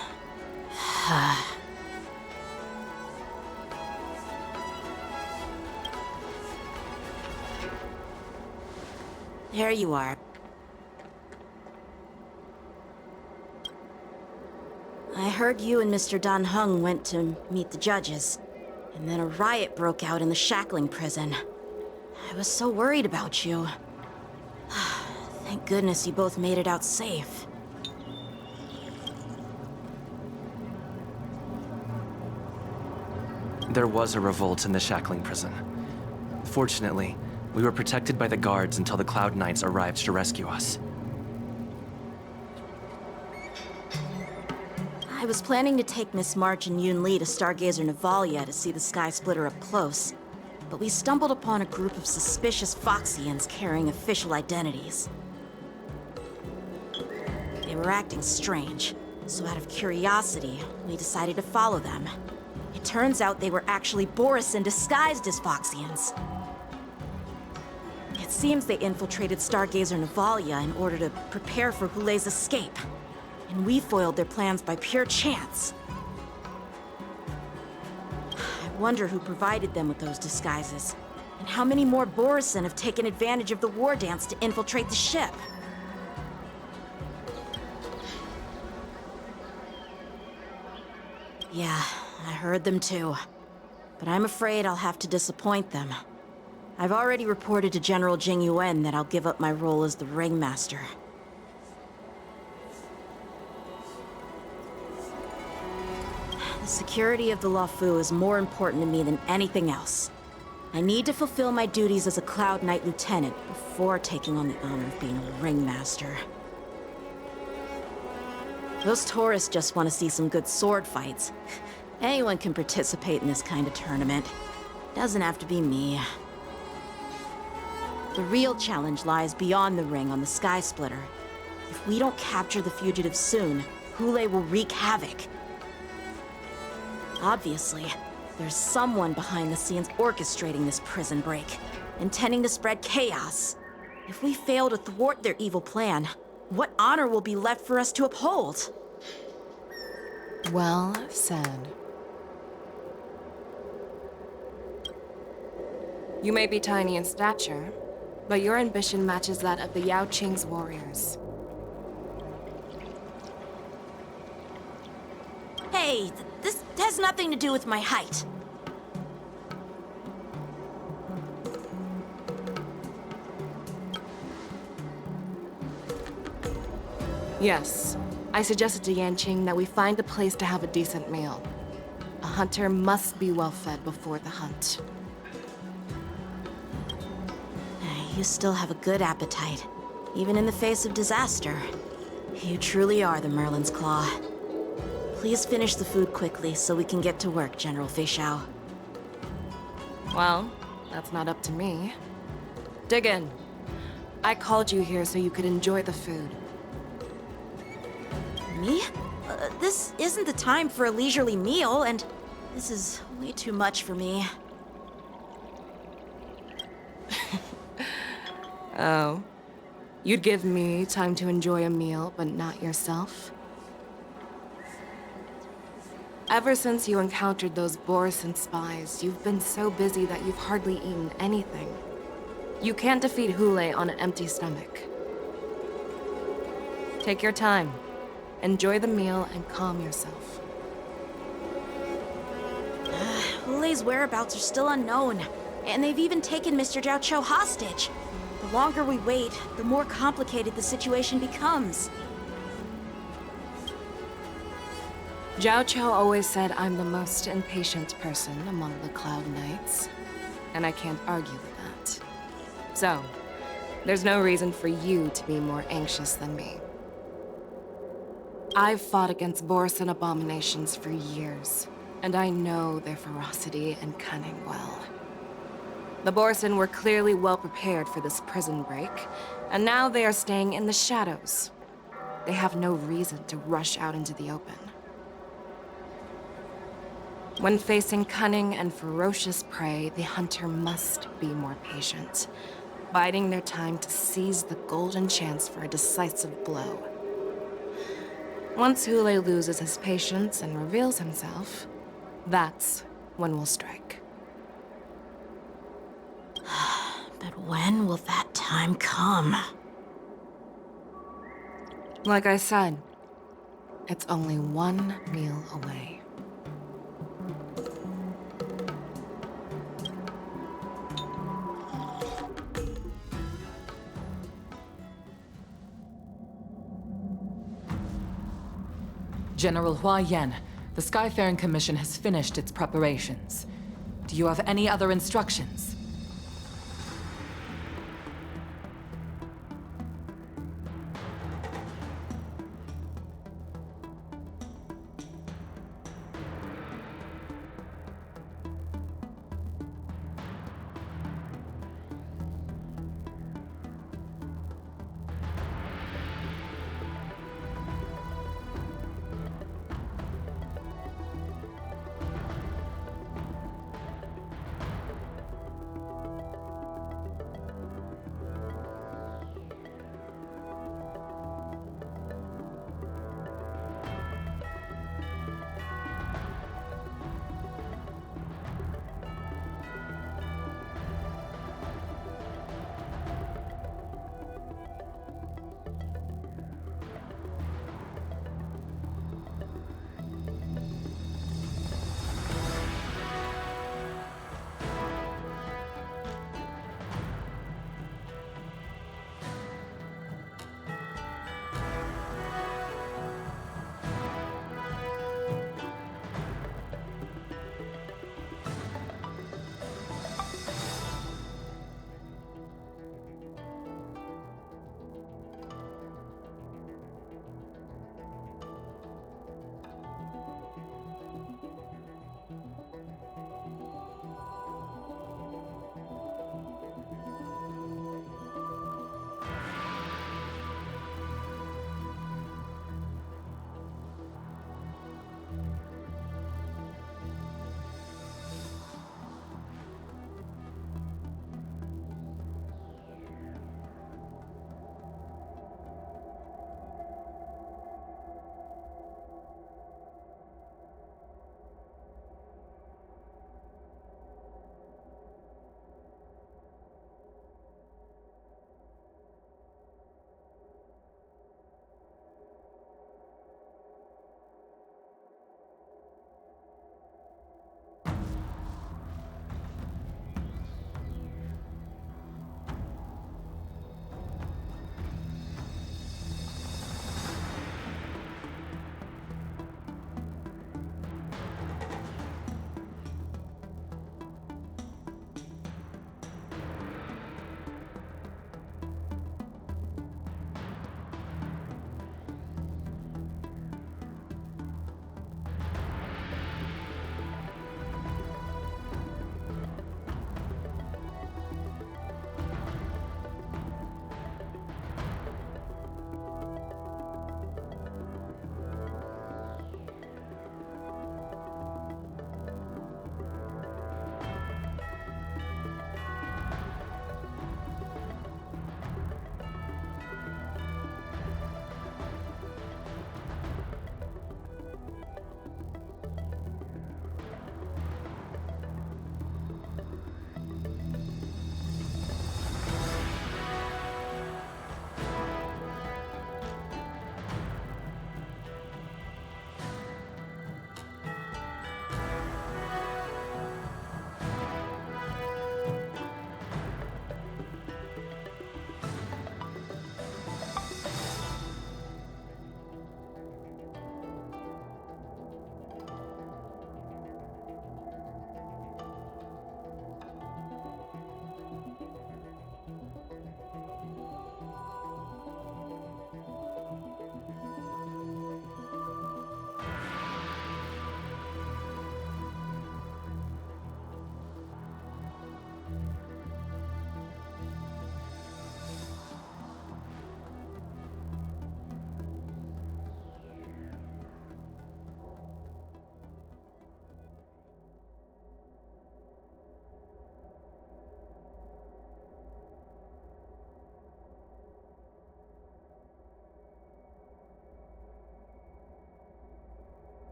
There you are. I heard you and Mr. Dan Heng went to meet the judges, and then a riot broke out in the shackling prison. I was so worried about you. Thank goodness you both made it out safe. There was a revolt in the shackling prison. Fortunately, we were protected by the guards until the Cloud Knights arrived to rescue us. I was planning to take Miss March and Yun Li to Stargazer Navalia to see the Sky Splitter up close, but we stumbled upon a group of suspicious Foxians carrying official identities. They were acting strange, so out of curiosity, we decided to follow them. It turns out they were actually Borisin disguised as Foxians. It seems they infiltrated Stargazer Navalia in order to prepare for Hulei's escape. And we foiled their plans by pure chance. I wonder who provided them with those disguises, and how many more Borisin have taken advantage of the war dance to infiltrate the ship. Yeah, I heard them too. But I'm afraid I'll have to disappoint them. I've already reported to General Jing Yuan that I'll give up my role as the ringmaster. The security of the Luofu is more important to me than anything else. I need to fulfill my duties as a Cloud Knight Lieutenant before taking on the honor of being a ringmaster. Those tourists just want to see some good sword fights. Anyone can participate in this kind of tournament. Doesn't have to be me. The real challenge lies beyond the ring on the Sky Splitter. If we don't capture the fugitives soon, Hulei will wreak havoc. Obviously, there's someone behind the scenes orchestrating this prison break, intending to spread chaos. If we fail to thwart their evil plan, what honor will be left for us to uphold? Well said. You may be tiny in stature, but your ambition matches that of the Yao Qing's warriors. Hey, this has nothing to do with my height. Yes, I suggested to Yanqing that we find a place to have a decent meal. A hunter must be well fed before the hunt. You still have a good appetite, even in the face of disaster. You truly are the Merlin's Claw. Please finish the food quickly so we can get to work, General Feixiao. Well, that's not up to me. Dig in. I called you here so you could enjoy the food. Me? This isn't the time for a leisurely meal, and this is way too much for me. Oh. You'd give me time to enjoy a meal, but not yourself? Ever since you encountered those Borison spies, you've been so busy that you've hardly eaten anything. You can't defeat Hule on an empty stomach. Take your time. Enjoy the meal and calm yourself. Hule's whereabouts are still unknown, and they've even taken Mr. Jiao Cho hostage. The longer we wait, the more complicated the situation becomes. Jiao Cho always said I'm the most impatient person among the Cloud Knights, and I can't argue with that. So, there's no reason for you to be more anxious than me. I've fought against Borison abominations for years, and I know their ferocity and cunning well. The Borison were clearly well prepared for this prison break, and now they are staying in the shadows. They have no reason to rush out into the open. When facing cunning and ferocious prey, the hunter must be more patient, biding their time to seize the golden chance for a decisive blow. Once Hule loses his patience and reveals himself, that's when we'll strike. But when will that time come? Like I said, it's only one meal away. General Hua Yan, the Skyfaring Commission has finished its preparations. Do you have any other instructions?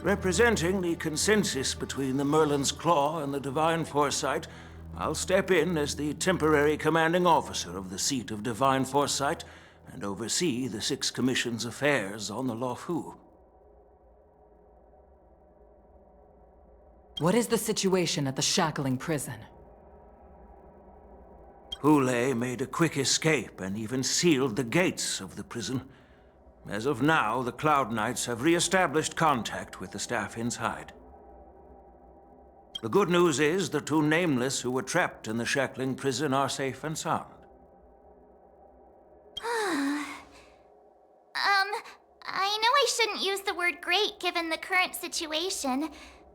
Representing the consensus between the Merlin's Claw and the Divine Foresight, I'll step in as the temporary commanding officer of the seat of Divine Foresight and oversee the 6 Commission's affairs on the Lawfu. What is the situation at the shackling prison? Hule made a quick escape and even sealed the gates of the prison. As of now, the Cloud Knights have re-established contact with the staff inside. The good news is the 2 Nameless who were trapped in the shackling prison are safe and sound. I know I shouldn't use the word great given the current situation,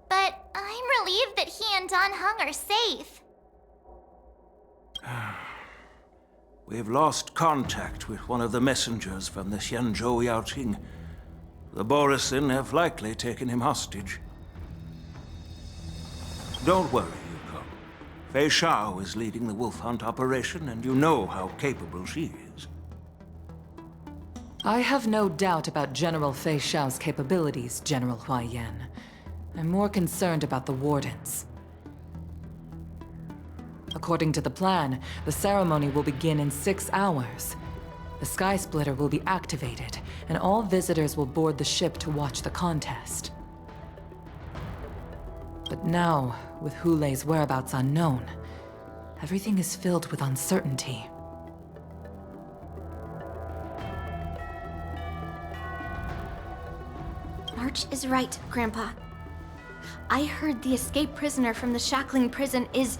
but I'm relieved that he and Don Hung are safe. We've lost contact with one of the messengers from the Xianzhou Yaoqing. The Borisin have likely taken him hostage. Don't worry, Yuko. Fei Shao is leading the wolf hunt operation, and you know how capable she is. I have no doubt about General Fei Shao's capabilities, General Hua Yan. I'm more concerned about the Wardens. According to the plan, the ceremony will begin in 6 hours. The Sky Splitter will be activated, and all visitors will board the ship to watch the contest. But now, with Hule's whereabouts unknown, everything is filled with uncertainty. March is right, Grandpa. I heard the escaped prisoner from the shackling prison is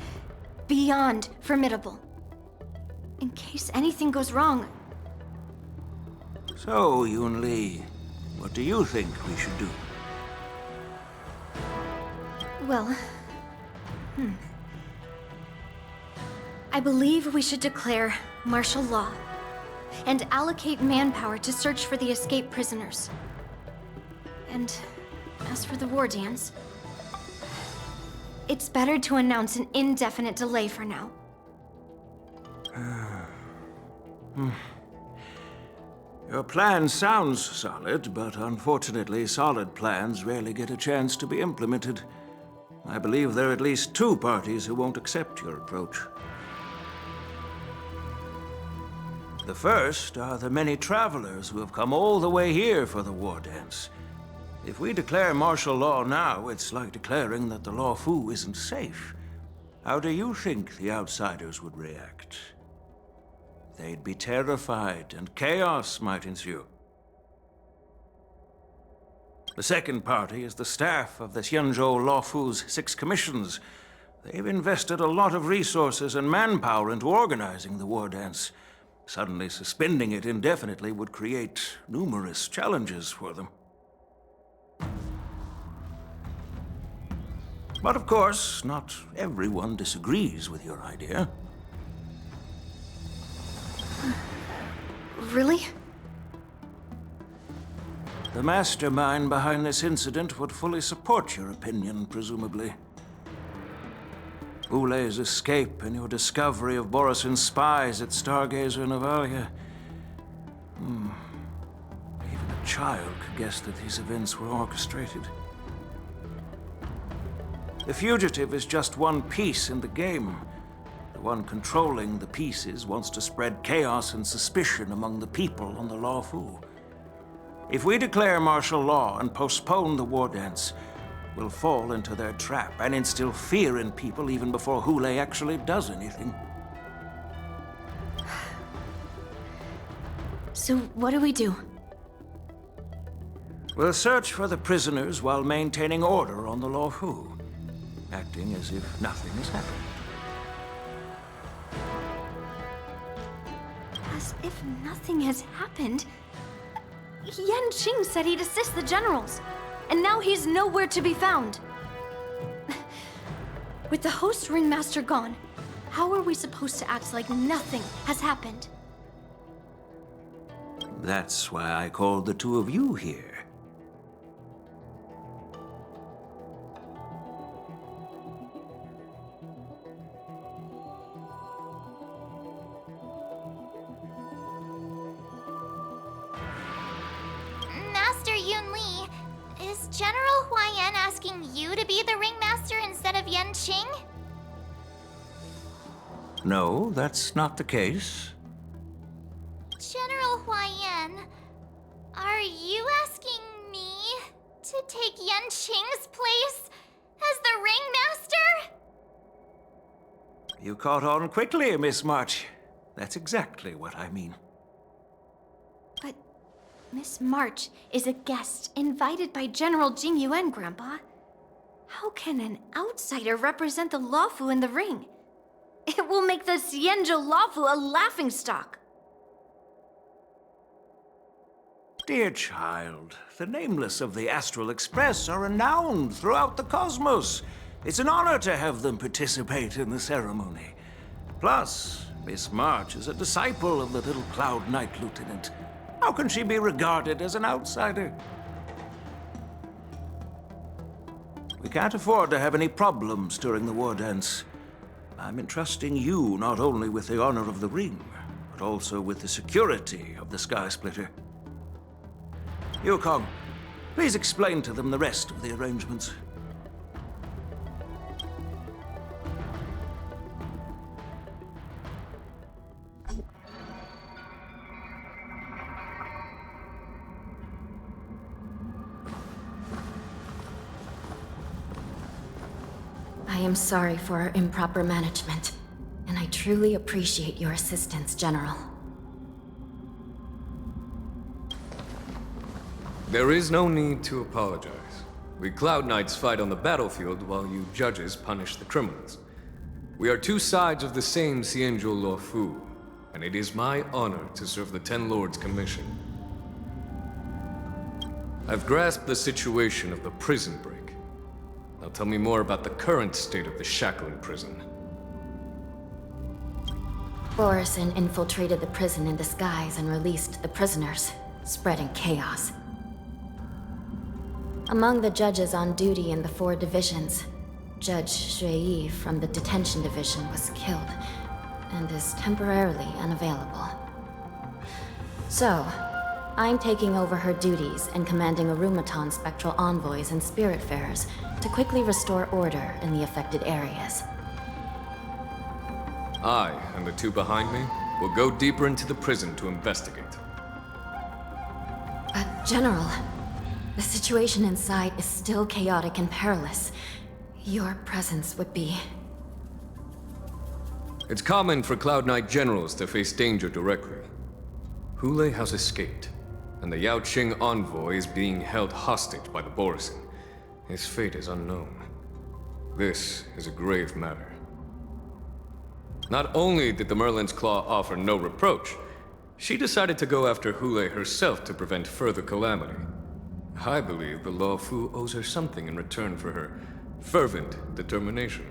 beyond formidable. In case anything goes wrong. So, Yun Li, what do you think we should do? Well, I believe we should declare martial law and allocate manpower to search for the escaped prisoners. And as for the war dance, it's better to announce an indefinite delay for now. Your plan sounds solid, but unfortunately, solid plans rarely get a chance to be implemented. I believe there are at least 2 parties who won't accept your approach. The first are the many travelers who have come all the way here for the war dance. If we declare martial law now, it's like declaring that the Lawfu isn't safe. How do you think the outsiders would react? They'd be terrified, and chaos might ensue. The second party is the staff of the Xianzhou Lawfu's 6 commissions. They've invested a lot of resources and manpower into organizing the war dance. Suddenly suspending it indefinitely would create numerous challenges for them. But of course, not everyone disagrees with your idea. Really? The mastermind behind this incident would fully support your opinion, presumably. Hule's escape and your discovery of Borisin's spies at Stargazer Navalia. Even a child could guess that these events were orchestrated. The fugitive is just one piece in the game. The one controlling the pieces wants to spread chaos and suspicion among the people on the Lawfu. If we declare martial law and postpone the war dance, we'll fall into their trap and instill fear in people even before Hule actually does anything. So what do we do? We'll search for the prisoners while maintaining order on the Lawfu, acting as if nothing has happened. As if nothing has happened? Yan Qing said he'd assist the generals, and now he's nowhere to be found. With the host ringmaster gone, how are we supposed to act like nothing has happened? That's why I called the 2 of you here. Master Yun Li, is is General Huayan asking you to be the ringmaster instead of Yanqing? No, that's not the case. General Huayan, are you asking me to take Yanqing's place as the ringmaster? You caught on quickly, Miss March. That's exactly what I mean. But Miss March is a guest invited by General Jing Yuan, Grandpa. How can an outsider represent the Luofu in the ring? It will make the Xianzhou Luofu a laughingstock. Dear child, the nameless of the Astral Express are renowned throughout the cosmos. It's an honor to have them participate in the ceremony. Plus, Miss March is a disciple of the little Cloud Knight Lieutenant. How can she be regarded as an outsider? We can't afford to have any problems during the war dance. I'm entrusting you not only with the honor of the ring, but also with the security of the Sky Splitter. Yukong, please explain to them the rest of the arrangements. I am sorry for our improper management, and I truly appreciate your assistance, General. There is no need to apologize. We Cloud Knights fight on the battlefield while you judges punish the criminals. We are two sides of the same Xianzhou Luofu, and it is my honor to serve the Ten Lords' commission. I've grasped the situation of the prison break. Now tell me more about the current state of the shackling prison. Borison infiltrated the prison in disguise and released the prisoners, spreading chaos. Among the judges on duty in the 4 divisions, Judge Xueyi from the detention division was killed and is temporarily unavailable. So, I'm taking over her duties and commanding Arumaton spectral envoys and spiritfarers to quickly restore order in the affected areas. I, and the 2 behind me, will go deeper into the prison to investigate. But, General, the situation inside is still chaotic and perilous. Your presence would be... It's common for Cloud Knight generals to face danger directly. Hule has escaped, and the Yaoqing envoy is being held hostage by the Borison. His fate is unknown. This is a grave matter. Not only did the Merlin's Claw offer no reproach, she decided to go after Hule herself to prevent further calamity. I believe the Luofu owes her something in return for her fervent determination.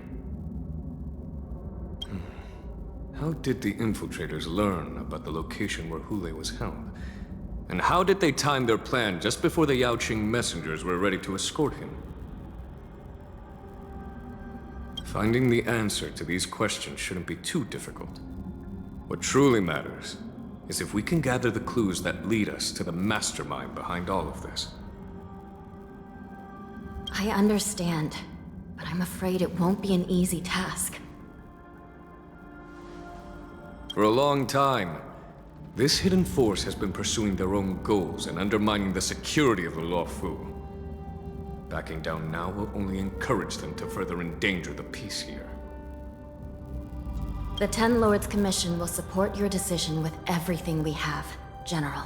How did the infiltrators learn about the location where Hule was held? And how did they time their plan just before the Yaoqing messengers were ready to escort him? Finding the answer to these questions shouldn't be too difficult. What truly matters is if we can gather the clues that lead us to the mastermind behind all of this. I understand, but I'm afraid it won't be an easy task. For a long time, this hidden force has been pursuing their own goals and undermining the security of the Luofu. Backing down now will only encourage them to further endanger the peace here. The Ten Lords Commission will support your decision with everything we have, General.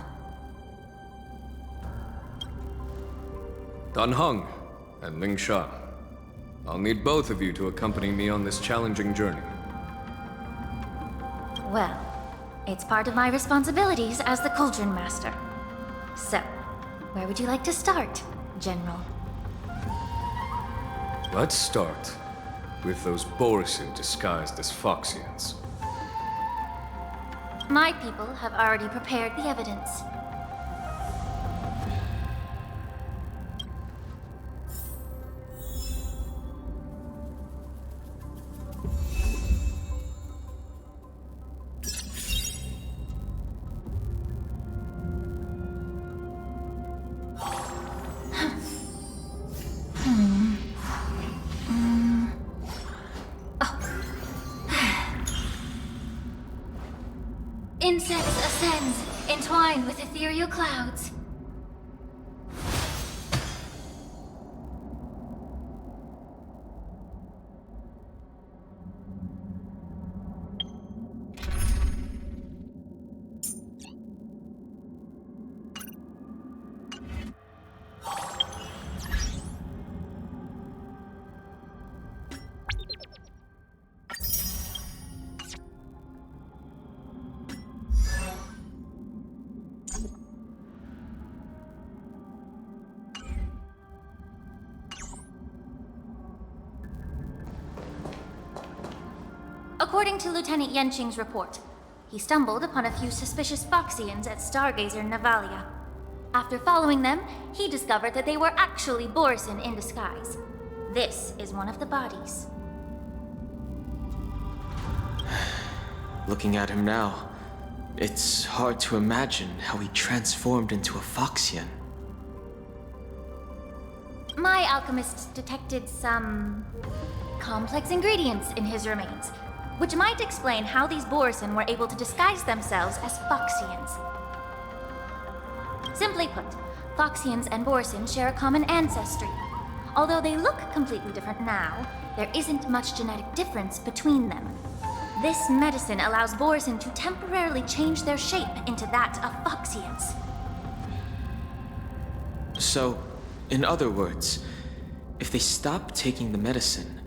Dan Heng and Ling Sha, I'll need both of you to accompany me on this challenging journey. Well, it's part of my responsibilities as the Cauldron Master. So, where would you like to start, General? Let's start with those Borison disguised as Foxians. My people have already prepared the evidence. insects ascends, entwined with ethereal clouds. According to Lieutenant Yenching's report, he stumbled upon a few suspicious Foxians at Stargazer Navalia. After following them, he discovered that they were actually Borson in disguise. This is one of the bodies. Looking at him now, it's hard to imagine how he transformed into a Foxian. My alchemists detected some complex ingredients in his remains, which might explain how these Borson were able to disguise themselves as Foxians. Simply put, Foxians and Borson share a common ancestry. Although they look completely different now, there isn't much genetic difference between them. This medicine allows Borson to temporarily change their shape into that of Foxians. So, in other words, if they stop taking the medicine,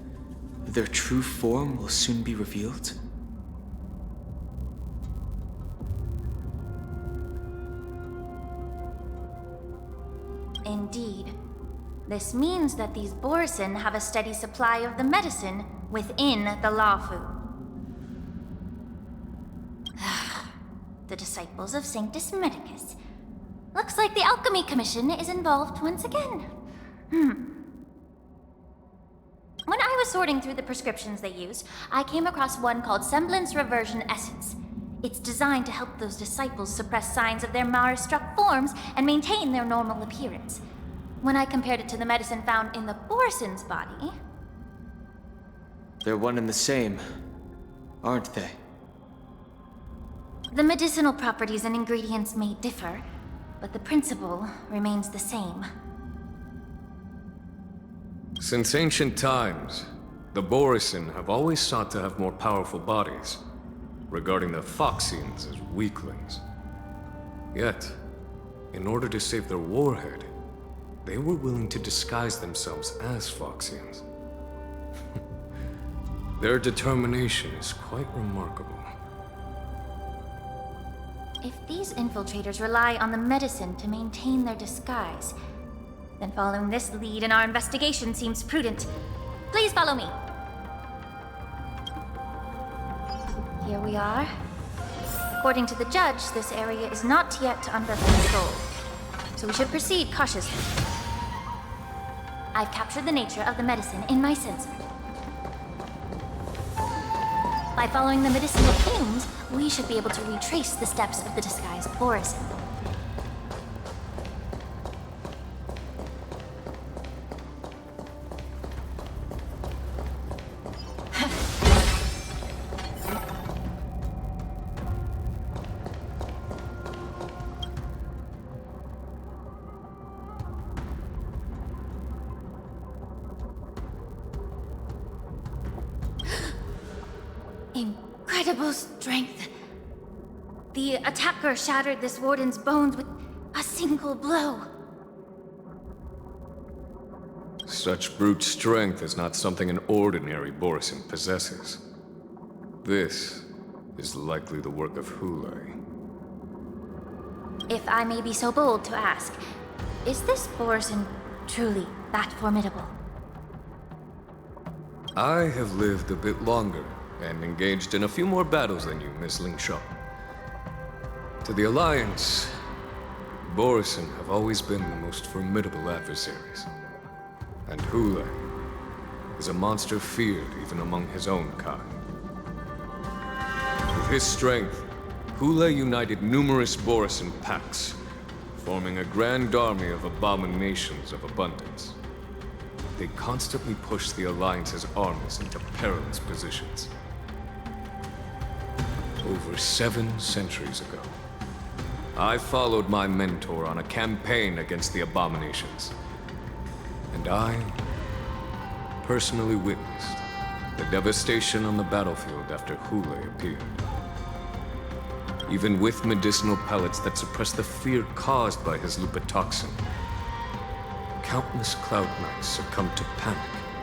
their true form will soon be revealed? Indeed. This means that these Borson have a steady supply of the medicine within the Lafu. The disciples of Sanctus Medicus. Looks like the Alchemy Commission is involved once again. When I was sorting through the prescriptions they used, I came across one called Semblance Reversion Essence. It's designed to help those disciples suppress signs of their Mara-struck forms and maintain their normal appearance. When I compared it to the medicine found in the Borson's body... They're one and the same, aren't they? The medicinal properties and ingredients may differ, but the principle remains the same. Since ancient times, the Borson have always sought to have more powerful bodies, regarding the Foxians as weaklings. Yet, in order to save their warhead, they were willing to disguise themselves as Foxians. Their determination is quite remarkable. If these infiltrators rely on the medicine to maintain their disguise, then following this lead in our investigation seems prudent. Please follow me. Here we are. According to the judge, this area is not yet under control, so we should proceed cautiously. I've captured the nature of the medicine in my sensor. By following the medicinal fumes, we should be able to retrace the steps of the disguised Borson. Incredible strength. The attacker shattered this warden's bones with a single blow. Such brute strength is not something an ordinary Borson possesses. This is likely the work of Hulei. If I may be so bold to ask, is this Borson truly that formidable? I have lived a bit longer and engaged in a few more battles than you, Miss Lingshaw. To the Alliance, Borson have always been the most formidable adversaries. And Hulei is a monster feared even among his own kind. With his strength, Hulei united numerous Borson packs, forming a grand army of abominations of abundance. They constantly push the Alliance's armies into perilous positions. over 7 centuries ago. I followed my mentor on a campaign against the abominations. And I personally witnessed the devastation on the battlefield after Hule appeared. Even with medicinal pellets that suppress the fear caused by his lupitoxin, countless Cloud Knights succumbed to panic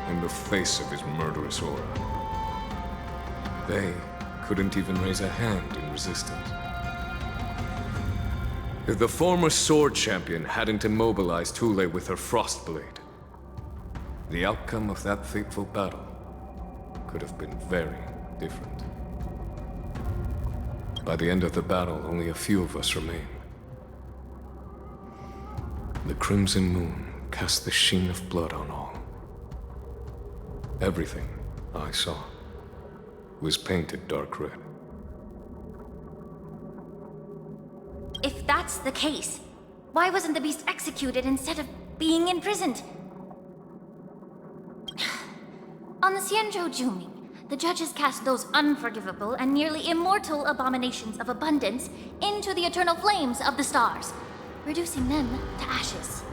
in the face of his murderous aura. They couldn't even raise a hand in resistance. If the former sword champion hadn't immobilized Hule with her frost blade, the outcome of that fateful battle could have been very different. By the end of the battle, only a few of us remained. The crimson moon cast the sheen of blood on all. Everything I saw was painted dark red. If that's the case, why wasn't the beast executed instead of being imprisoned? On the Xianzhou Juming, the judges cast those unforgivable and nearly immortal abominations of abundance into the eternal flames of the stars, reducing them to ashes.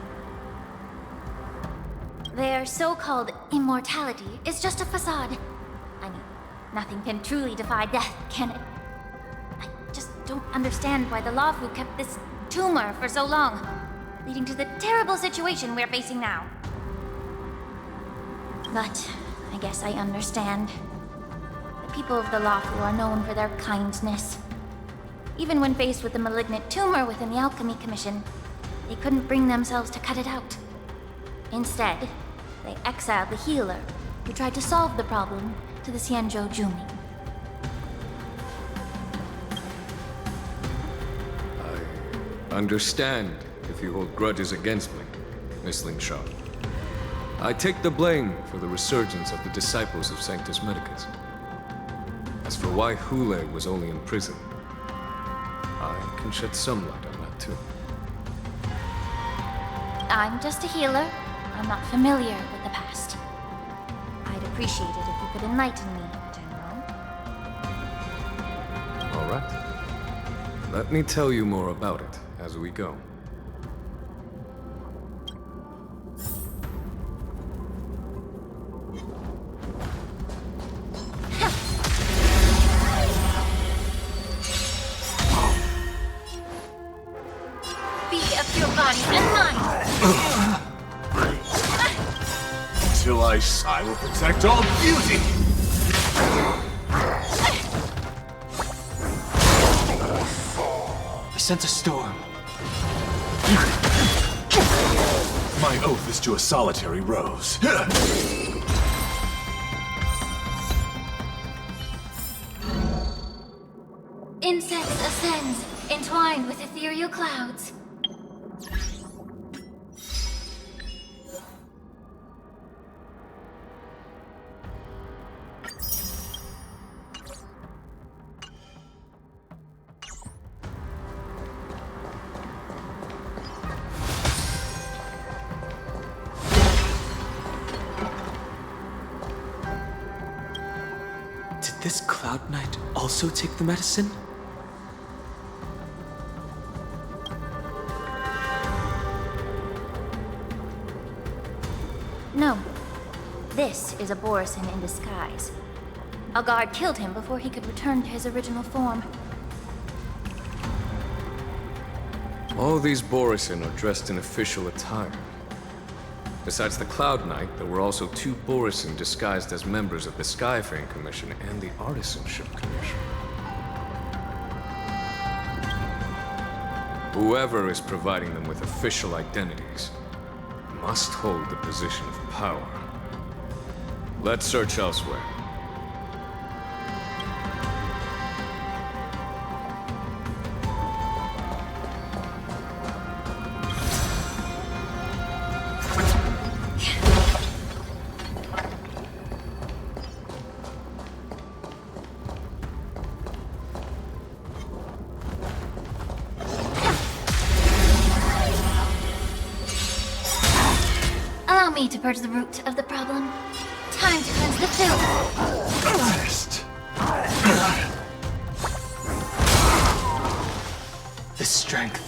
Their so-called immortality is just a facade. I mean, nothing can truly defy death, can it? I just don't understand why the Luofu kept this tumor for so long, leading to the terrible situation we're facing now. But I guess I understand. The people of the Luofu are known for their kindness. Even when faced with the malignant tumor within the Alchemy Commission, they couldn't bring themselves to cut it out. Instead, they exiled the healer, who tried to solve the problem, to the Xianzhou Juming. I understand if you hold grudges against me, Miss Lingsha. I take the blame for the resurgence of the disciples of Sanctus Medicus. As for why Hule was only in prison, I can shed some light on that too. I'm just a healer. I'm not familiar with the past. I'd appreciate it if you could enlighten me, General. All right. Let me tell you more about it as we go. Be of your body and mind! Till I will protect all beauty! I sense a storm. My oath is to a solitary rose. Incense ascends, entwined with ethereal clouds. Did this Cloud Knight also take the medicine? No. This is a Borisin in disguise. A guard killed him before he could return to his original form. All these Borisin are dressed in official attire. Besides the Cloud Knight, there were also 2 Borisin disguised as members of the Skyfaring Commission and the Artisanship Commission. Whoever is providing them with official identities must hold the position of power. Let's search elsewhere. Allow me to purge the root of the problem. Time to cleanse the filth. this strength.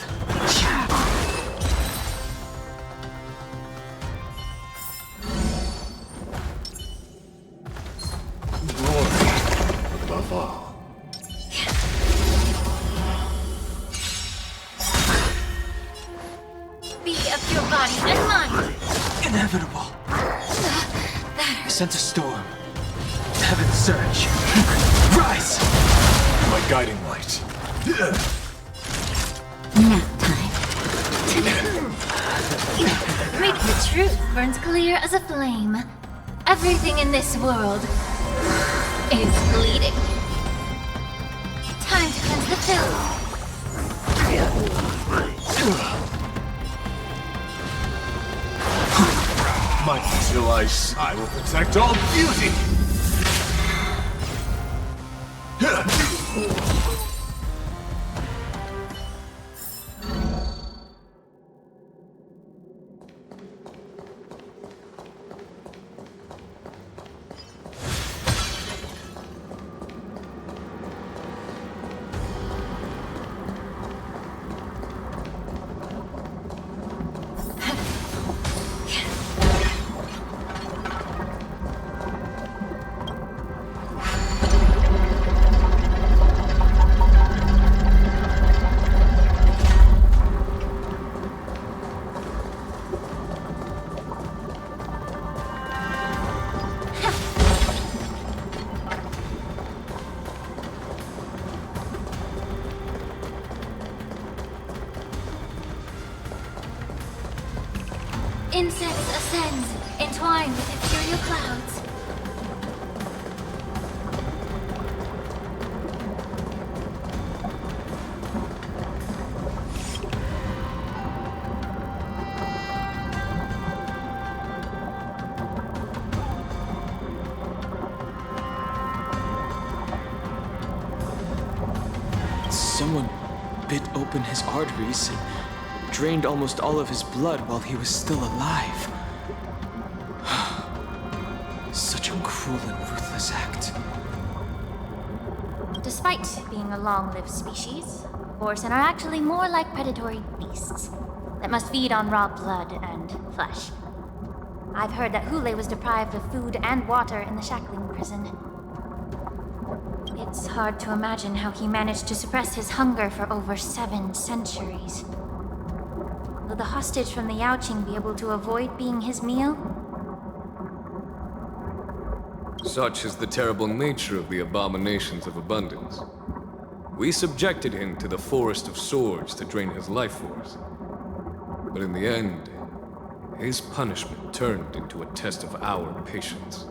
Glory above all. Be of your body and mind. Inevitable. I sense a storm. Heaven surge. Rise! My guiding light. Nap time. Make the truth burns clear as a flame. Everything in this world is bleeding. Time to cleanse the filth. My still ice. I will protect all beauty. Incense ascends, entwined with ethereal clouds. Someone bit open his arteries and drained almost all of his blood while he was still alive. Such a cruel and ruthless act. Despite being a long-lived species, Borson are actually more like predatory beasts that must feed on raw blood and flesh. I've heard that Hule was deprived of food and water in the shackling prison. It's hard to imagine how he managed to suppress his hunger for over 7 centuries. Will the hostage from the Yaoqing be able to avoid being his meal? Such is the terrible nature of the abominations of abundance. We subjected him to the forest of swords to drain his life force. But in the end, his punishment turned into a test of our patience.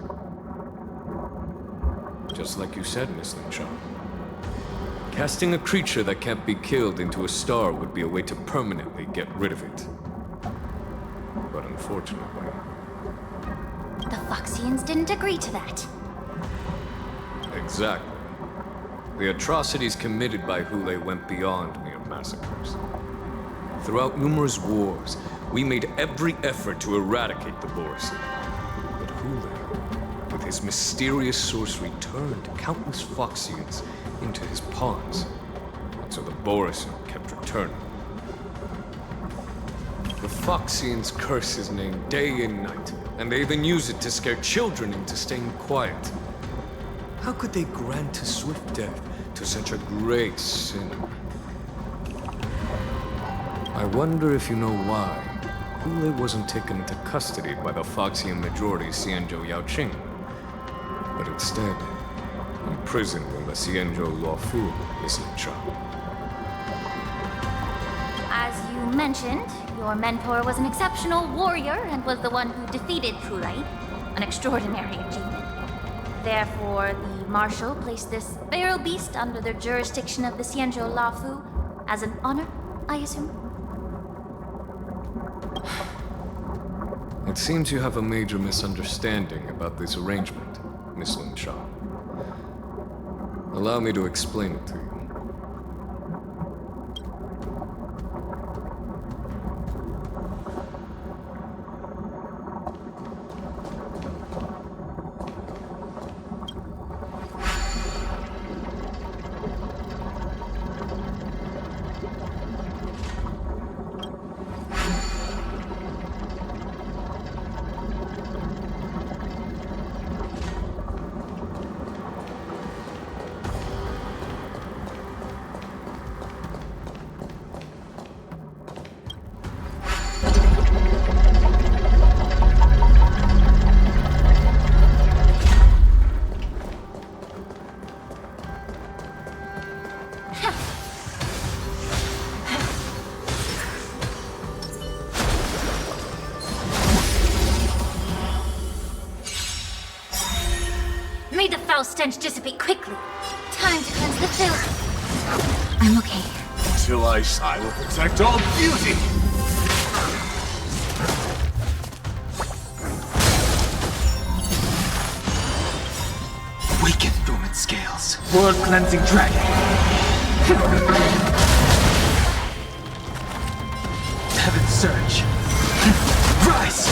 Just like you said, Miss Linshaw. Casting a creature that can't be killed into a star would be a way to permanently get rid of it. But unfortunately... The Foxians didn't agree to that. Exactly. The atrocities committed by Hule went beyond mere massacres. Throughout numerous wars, we made every effort to eradicate the Borson. But Hule, with his mysterious sorcery, turned countless Foxians into his pawns. So the Borson kept returning. The Foxians curse his name day and night, and they even use it to scare children into staying quiet. How could they grant a swift death to such a great sin? I wonder if you know why Hule wasn't taken into custody by the Foxian majority Xianzhou Yaoqing, but instead imprisoned in the Xianzhou Luofu, Miss Linshaw. As you mentioned, your mentor was an exceptional warrior and was the one who defeated Hule, an extraordinary achievement. Therefore, the Marshal placed this feral beast under the jurisdiction of the Xianzhou Luofu as an honor, I assume? It seems you have a major misunderstanding about this arrangement, Miss Linshaw. Allow me to explain it to you. foul stench dissipate quickly. Time to cleanse the filth. I'm okay. Till I will protect all beauty! Weaken dormant scales. World cleansing dragon. Heaven surge. Rise!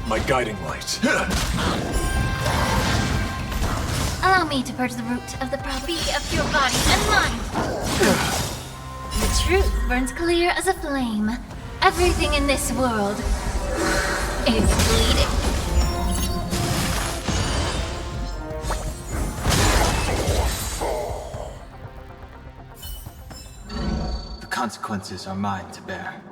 My guiding light. Allow me to purge the root of the property of your body and mind. The truth burns clear as a flame. Everything in this world is bleeding. The consequences are mine to bear.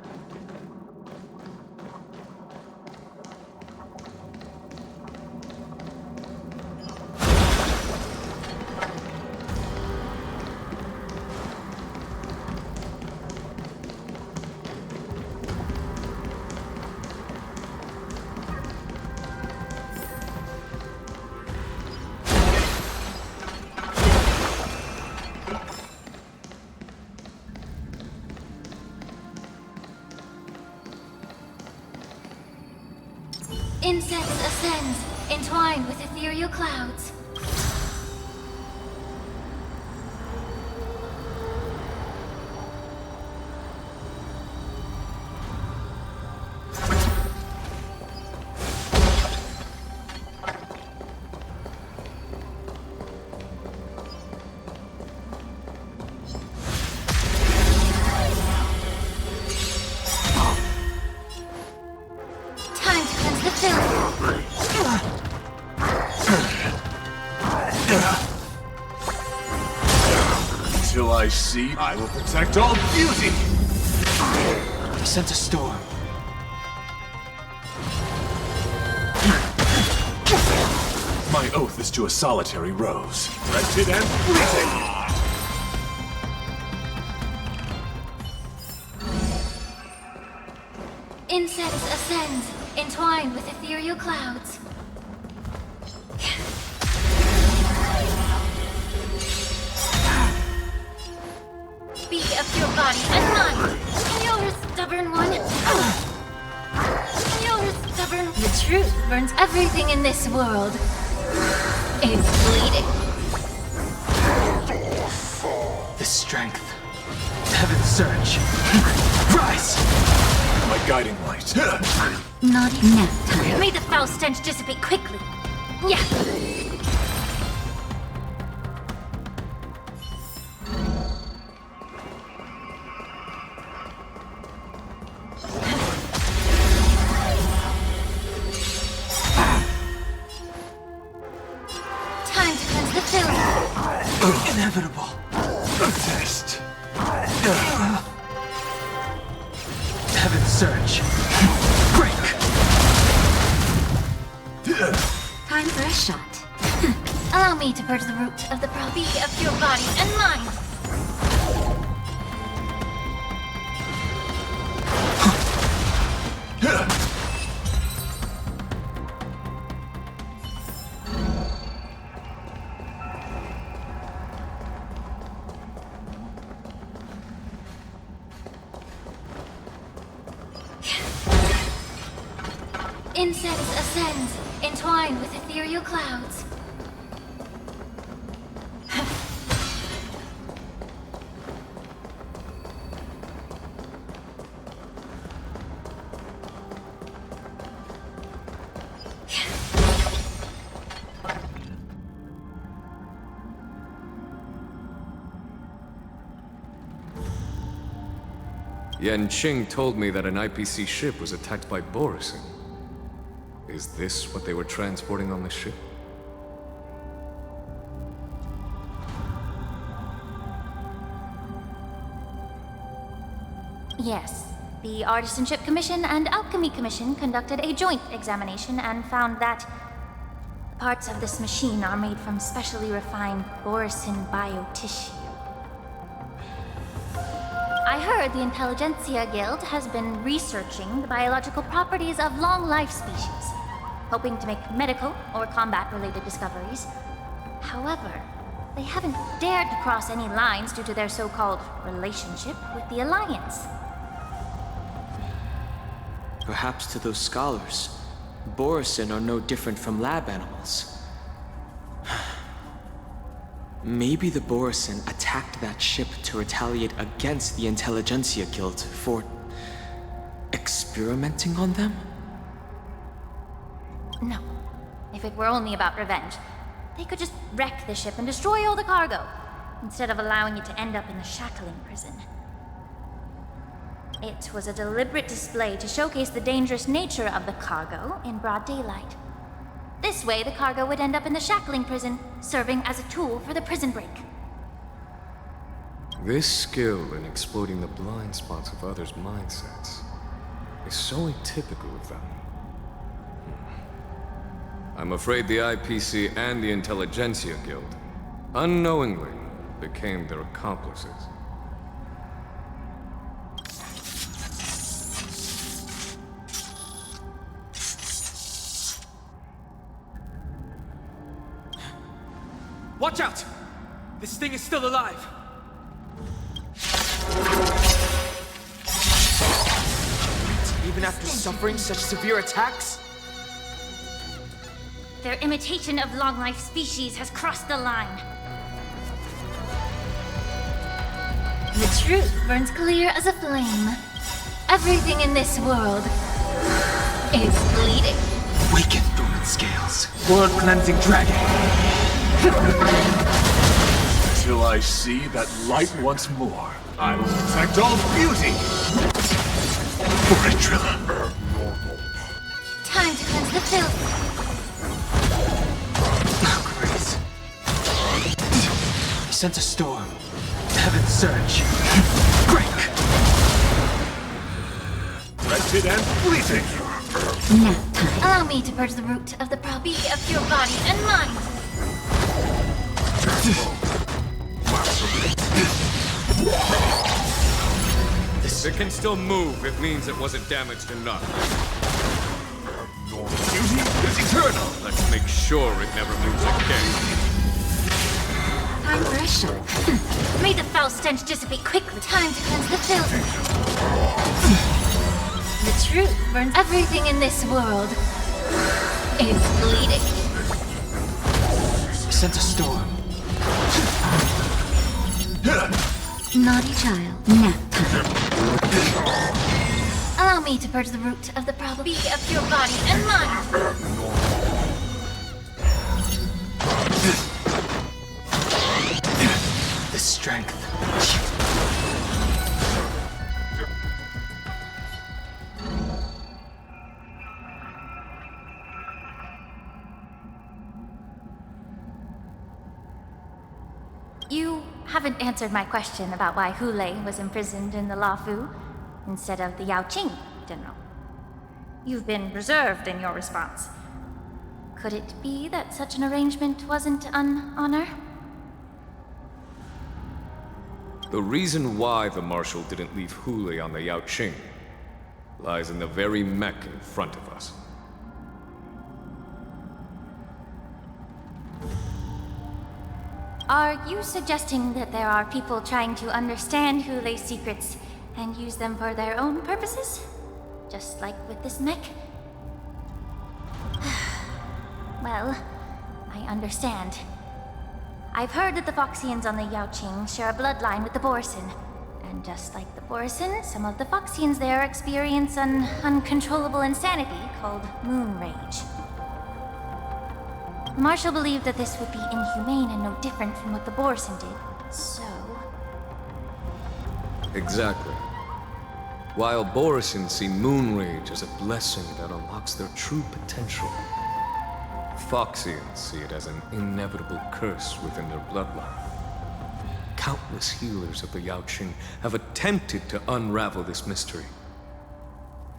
Incense ascends, entwined with ethereal clouds. Till I see, I will protect all beauty! I sense a storm. My oath is to a solitary rose, wretched and fleeting! Incense ascends, entwined with ethereal clouds. Be of your body and mind. You're a stubborn one. You're a stubborn. The truth burns. Everything in this world is bleeding. The strength. Heaven surge. Rise! My guiding light. Not enough time. May the foul stench dissipate quickly. Yeah. Time to cleanse the filth. Inevitable. A test. Heaven surge. Break! Time for a shot. Allow me to purge the root of the property of your body and mind. Incense ascends, entwined with ethereal clouds. Yan Qing told me that an IPC ship was attacked by Borison. Is this what they were transporting on the ship? Yes. The Artisanship Commission and Alchemy Commission conducted a joint examination and found that parts of this machine are made from specially refined Borison biotissue. I heard the Intelligentsia Guild has been researching the biological properties of long-life species, hoping to make medical or combat-related discoveries. However, they haven't dared to cross any lines due to their so-called relationship with the Alliance. Perhaps to those scholars, Borisin are no different from lab animals. Maybe the Borisin attacked that ship to retaliate against the Intelligentsia Guild for experimenting on them? No. If it were only about revenge, they could just wreck the ship and destroy all the cargo, instead of allowing it to end up in the shackling prison. It was a deliberate display to showcase the dangerous nature of the cargo in broad daylight. This way, the cargo would end up in the shackling prison, serving as a tool for the prison break. This skill in exploiting the blind spots of others' mindsets is so atypical of them. I'm afraid the IPC and the Intelligentsia Guild unknowingly became their accomplices. Watch out! This thing is still alive! Even after suffering such severe attacks? Their imitation of long-life species has crossed the line. The truth burns clear as a flame. Everything in this world is bleeding. Weaken dormant scales. World-cleansing dragon. Till I see that light once more, I will protect all beauty! For a driller. Time to cleanse the filth. Grace. He sent a storm. Heaven surge. Break. Wretched and fleeting! Now, allow me to purge the root of the problem of your body and mind. If it can still move, it means it wasn't damaged enough. Beauty is eternal! Let's make sure it never moves again. Time for a show. May the foul stench dissipate quickly. Time to cleanse the filth. The truth burns. Everything in this world is bleeding. He sent a storm. Naughty child. Nap time. Allow me to purge the root of the problem of your body and mind. The strength. You haven't answered my question about why Hule was imprisoned in the Lafu instead of the Yaoqing, General. You've been reserved in your response. Could it be that such an arrangement wasn't an honor? The reason why the Marshal didn't leave Hule on the Yaoqing lies in the very mech in front of us. Are you suggesting that there are people trying to understand Hule's secrets and use them for their own purposes? Just like with this mech? Well, I understand. I've heard that the Foxians on the Yaoqing share a bloodline with the Borisin. And just like the Borisin, some of the Foxians there experience an uncontrollable insanity called moon rage. The Marshal believed that this would be inhumane and no different from what the Borisin did, so... Exactly. While Borisin see moon rage as a blessing that unlocks their true potential, Foxians see it as an inevitable curse within their bloodline. Countless healers of the Yaoqing have attempted to unravel this mystery.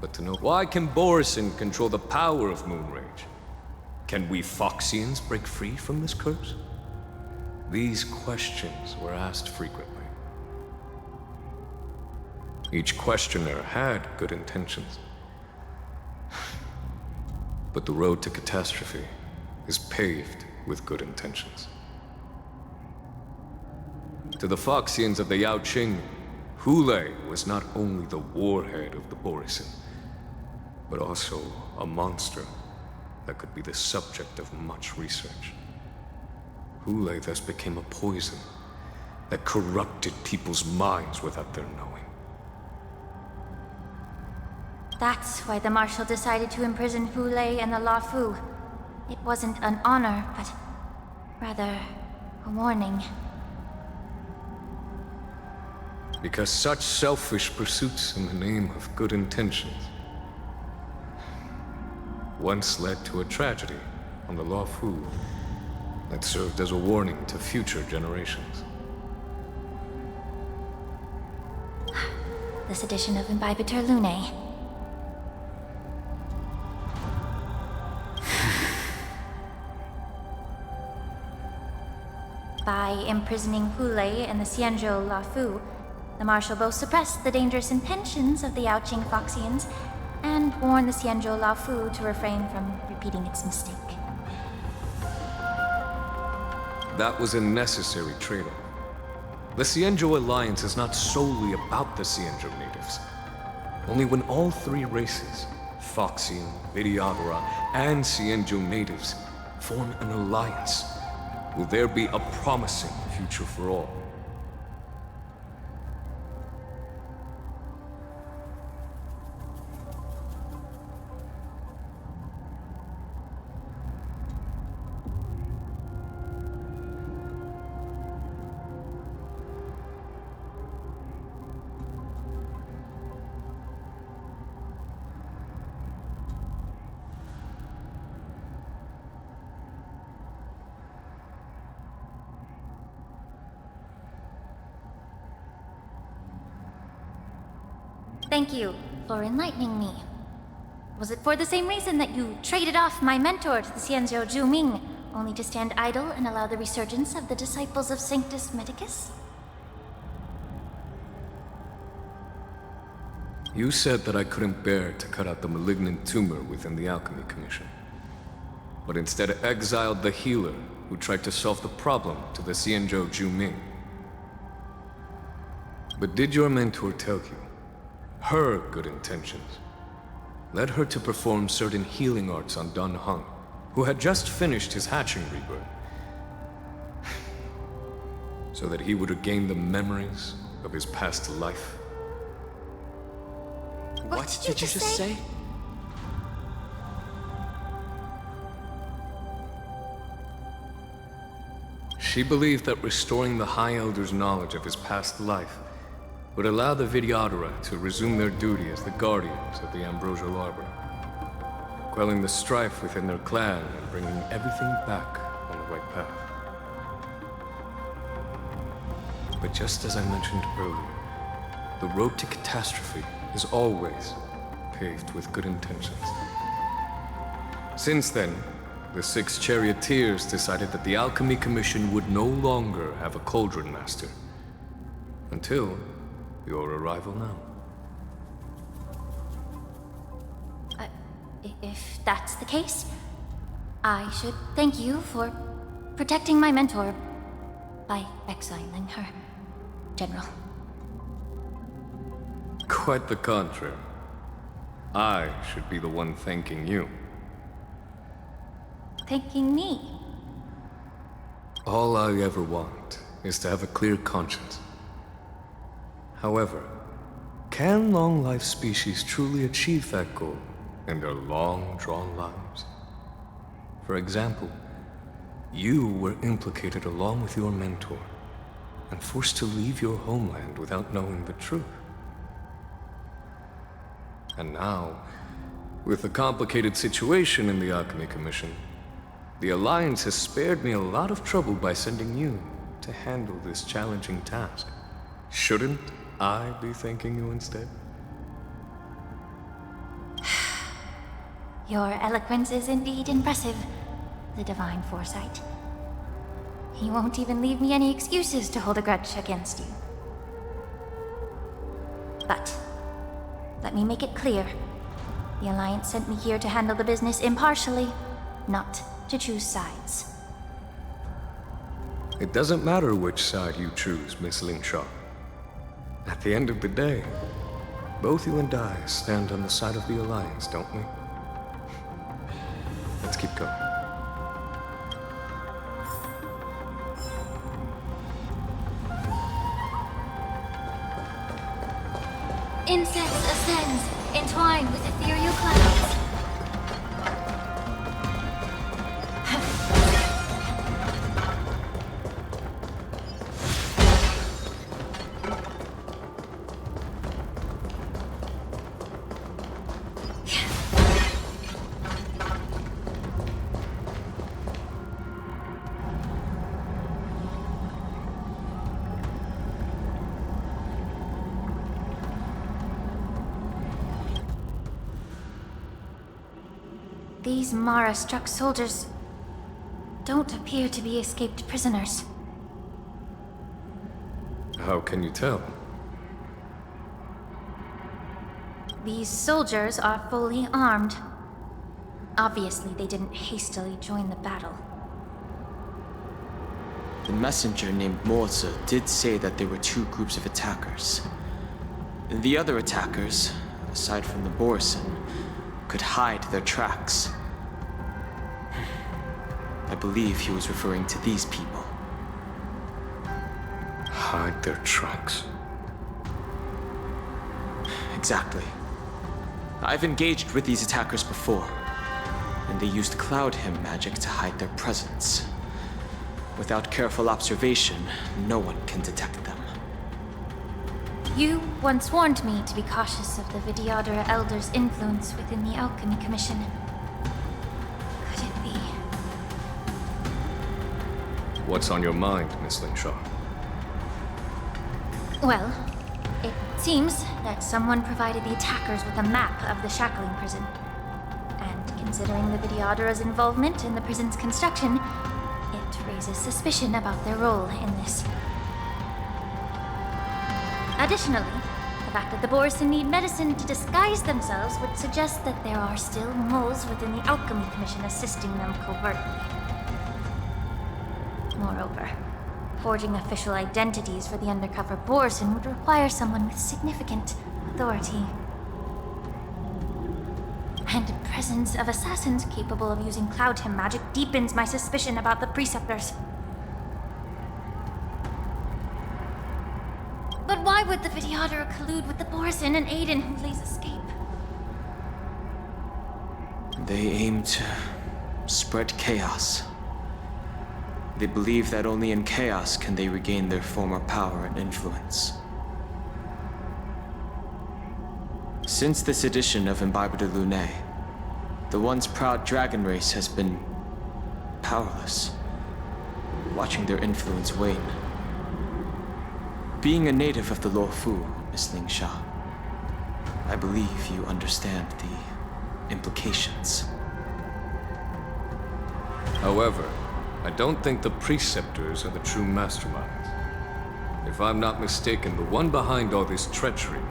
But to know why can Borisin control the power of moon rage? Can we Foxians break free from this curse? These questions were asked frequently. Each questioner had good intentions. But the road to catastrophe is paved with good intentions. To the Foxians of the Yaoqing, Hule was not only the warhead of the Borisin, but also a monster that could be the subject of much research. Hule thus became a poison that corrupted people's minds without their knowing. That's why the Marshal decided to imprison Hule and the Luofu. It wasn't an honor, but rather a warning. Because such selfish pursuits in the name of good intentions once led to a tragedy on the Luofu that served as a warning to future generations. This edition of Imbibitor Lunae. By imprisoning Hule and the Xianzhou Luofu, the Marshal both suppressed the dangerous intentions of the Yaoqing Foxians and warned the Xianzhou Luofu to refrain from repeating its mistake. That was a necessary trade-off. The Xianzhou alliance is not solely about the Xianzhou natives. Only when all three races, Foxian, Videodora, and Xianzhou natives, form an alliance, will there be a promising future for all. Thank you for enlightening me. Was it for the same reason that you traded off my mentor to the Xianzhou Zhuming, only to stand idle and allow the resurgence of the disciples of Sanctus Medicus? You said that I couldn't bear to cut out the malignant tumor within the Alchemy Commission, but instead exiled the healer who tried to solve the problem to the Xianzhou Zhuming. But did your mentor tell you her good intentions led her to perform certain healing arts on Dan Heng, who had just finished his hatching rebirth, so that he would regain the memories of his past life? What did you just say? She believed that restoring the High Elder's knowledge of his past life would allow the Videodora to resume their duty as the guardians of the Ambrosial Arbor, quelling the strife within their clan and bringing everything back on the right path. But just as I mentioned earlier, the road to catastrophe is always paved with good intentions. Since then, the 6 charioteers decided that the Alchemy Commission would no longer have a cauldron master, until your arrival now. If that's the case, I should thank you for protecting my mentor by exiling her, General. Quite the contrary. I should be the one thanking you. Thanking me? All I ever want is to have a clear conscience. However, can long-life species truly achieve that goal in their long-drawn lives? For example, you were implicated along with your mentor and forced to leave your homeland without knowing the truth. And now, with the complicated situation in the Alchemy Commission, the Alliance has spared me a lot of trouble by sending you to handle this challenging task. Shouldn't I be thanking you instead? Your eloquence is indeed impressive, the divine foresight. You won't even leave me any excuses to hold a grudge against you. But let me make it clear. The Alliance sent me here to handle the business impartially, not to choose sides. It doesn't matter which side you choose, Miss Lingshaw. At the end of the day, both you and I stand on the side of the Alliance, don't we? Let's keep going. Incense ascends, entwined with ethereal clouds. These Mara-struck soldiers don't appear to be escaped prisoners. How can you tell? These soldiers are fully armed. Obviously, they didn't hastily join the battle. The messenger named Morza did say that there were two groups of attackers. The other attackers, aside from the Borison, could hide their tracks. I believe he was referring to these people. Hide their tracks? Exactly. I've engaged with these attackers before, and they used Cloud Hymn magic to hide their presence. Without careful observation, no one can detect them. You once warned me to be cautious of the Vidyadhara Elder's influence within the Alchemy Commission. Could it be? What's on your mind, Miss Lingshaw? Well, it seems that someone provided the attackers with a map of the shackling prison. And considering the Vidyadhara's involvement in the prison's construction, it raises suspicion about their role in this. Additionally, the fact that the Borison need medicine to disguise themselves would suggest that there are still moles within the Alchemy Commission assisting them covertly. Moreover, forging official identities for the undercover Borison would require someone with significant authority. And the presence of assassins capable of using Cloud Hymn magic deepens my suspicion about the Preceptors. But why would the Vidyadhara collude with the Borison and aid in Hulei's escape? They aim to spread chaos. They believe that only in chaos can they regain their former power and influence. Since this edition of Imbibe de Lune, the once proud dragon race has been powerless, watching their influence wane. Being a native of the Luofu, Miss Lingshaw, I believe you understand the implications. However, I don't think the Preceptors are the true masterminds. If I'm not mistaken, the one behind all this treachery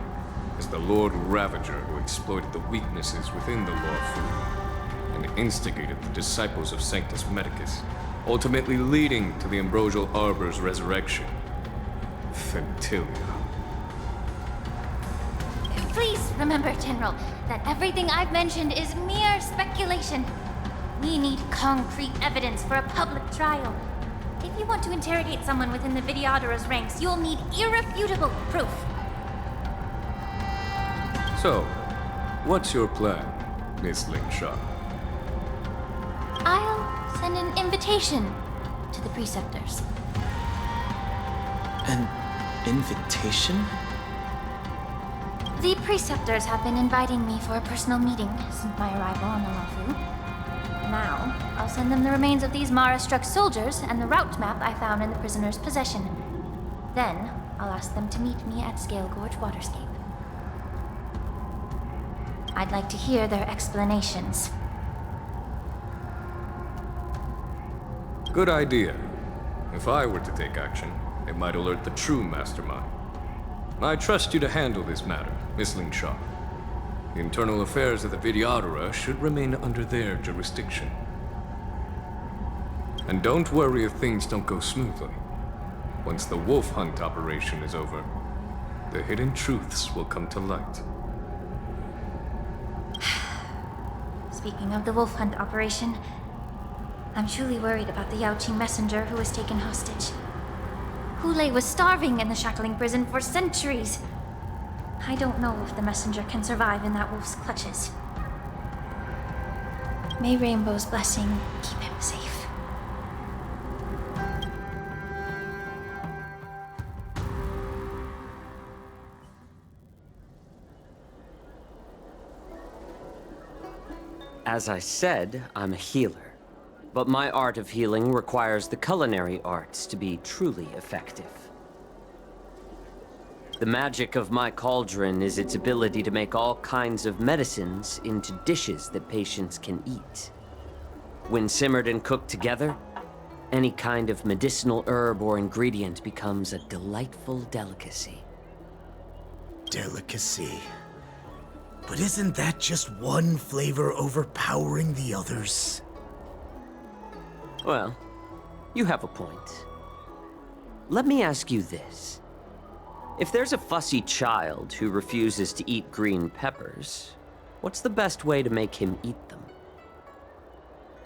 is the Lord Ravager who exploited the weaknesses within the Luofu and instigated the disciples of Sanctus Medicus, ultimately leading to the Ambrosial Arbor's resurrection. Fentilia. Please remember, General, that everything I've mentioned is mere speculation. We need concrete evidence for a public trial. If you want to interrogate someone within the Vidyadhara's ranks, you'll need irrefutable proof. So, what's your plan, Miss Lingshaw? I'll send an invitation to the Preceptors. An invitation? The Preceptors have been inviting me for a personal meeting since my arrival on the Luofu. Now, I'll send them the remains of these Mara-struck soldiers and the route map I found in the prisoner's possession. Then, I'll ask them to meet me at Scale Gorge Waterscape. I'd like to hear their explanations. Good idea. If I were to take action, it might alert the true mastermind. I trust you to handle this matter, Miss Lingshaw. The internal affairs of the Vidyadhara should remain under their jurisdiction. And don't worry if things don't go smoothly. Once the wolf hunt operation is over, the hidden truths will come to light. Speaking of the wolf hunt operation, I'm truly worried about the Yaoqing messenger who was taken hostage. Hulei was starving in the shackling prison for centuries. I don't know if the messenger can survive in that wolf's clutches. May Rainbow's blessing keep him safe. As I said, I'm a healer. But my art of healing requires the culinary arts to be truly effective. The magic of my cauldron is its ability to make all kinds of medicines into dishes that patients can eat. When simmered and cooked together, any kind of medicinal herb or ingredient becomes a delightful delicacy. Delicacy. But isn't that just one flavor overpowering the others? Well, you have a point. Let me ask you this. If there's a fussy child who refuses to eat green peppers, what's the best way to make him eat them?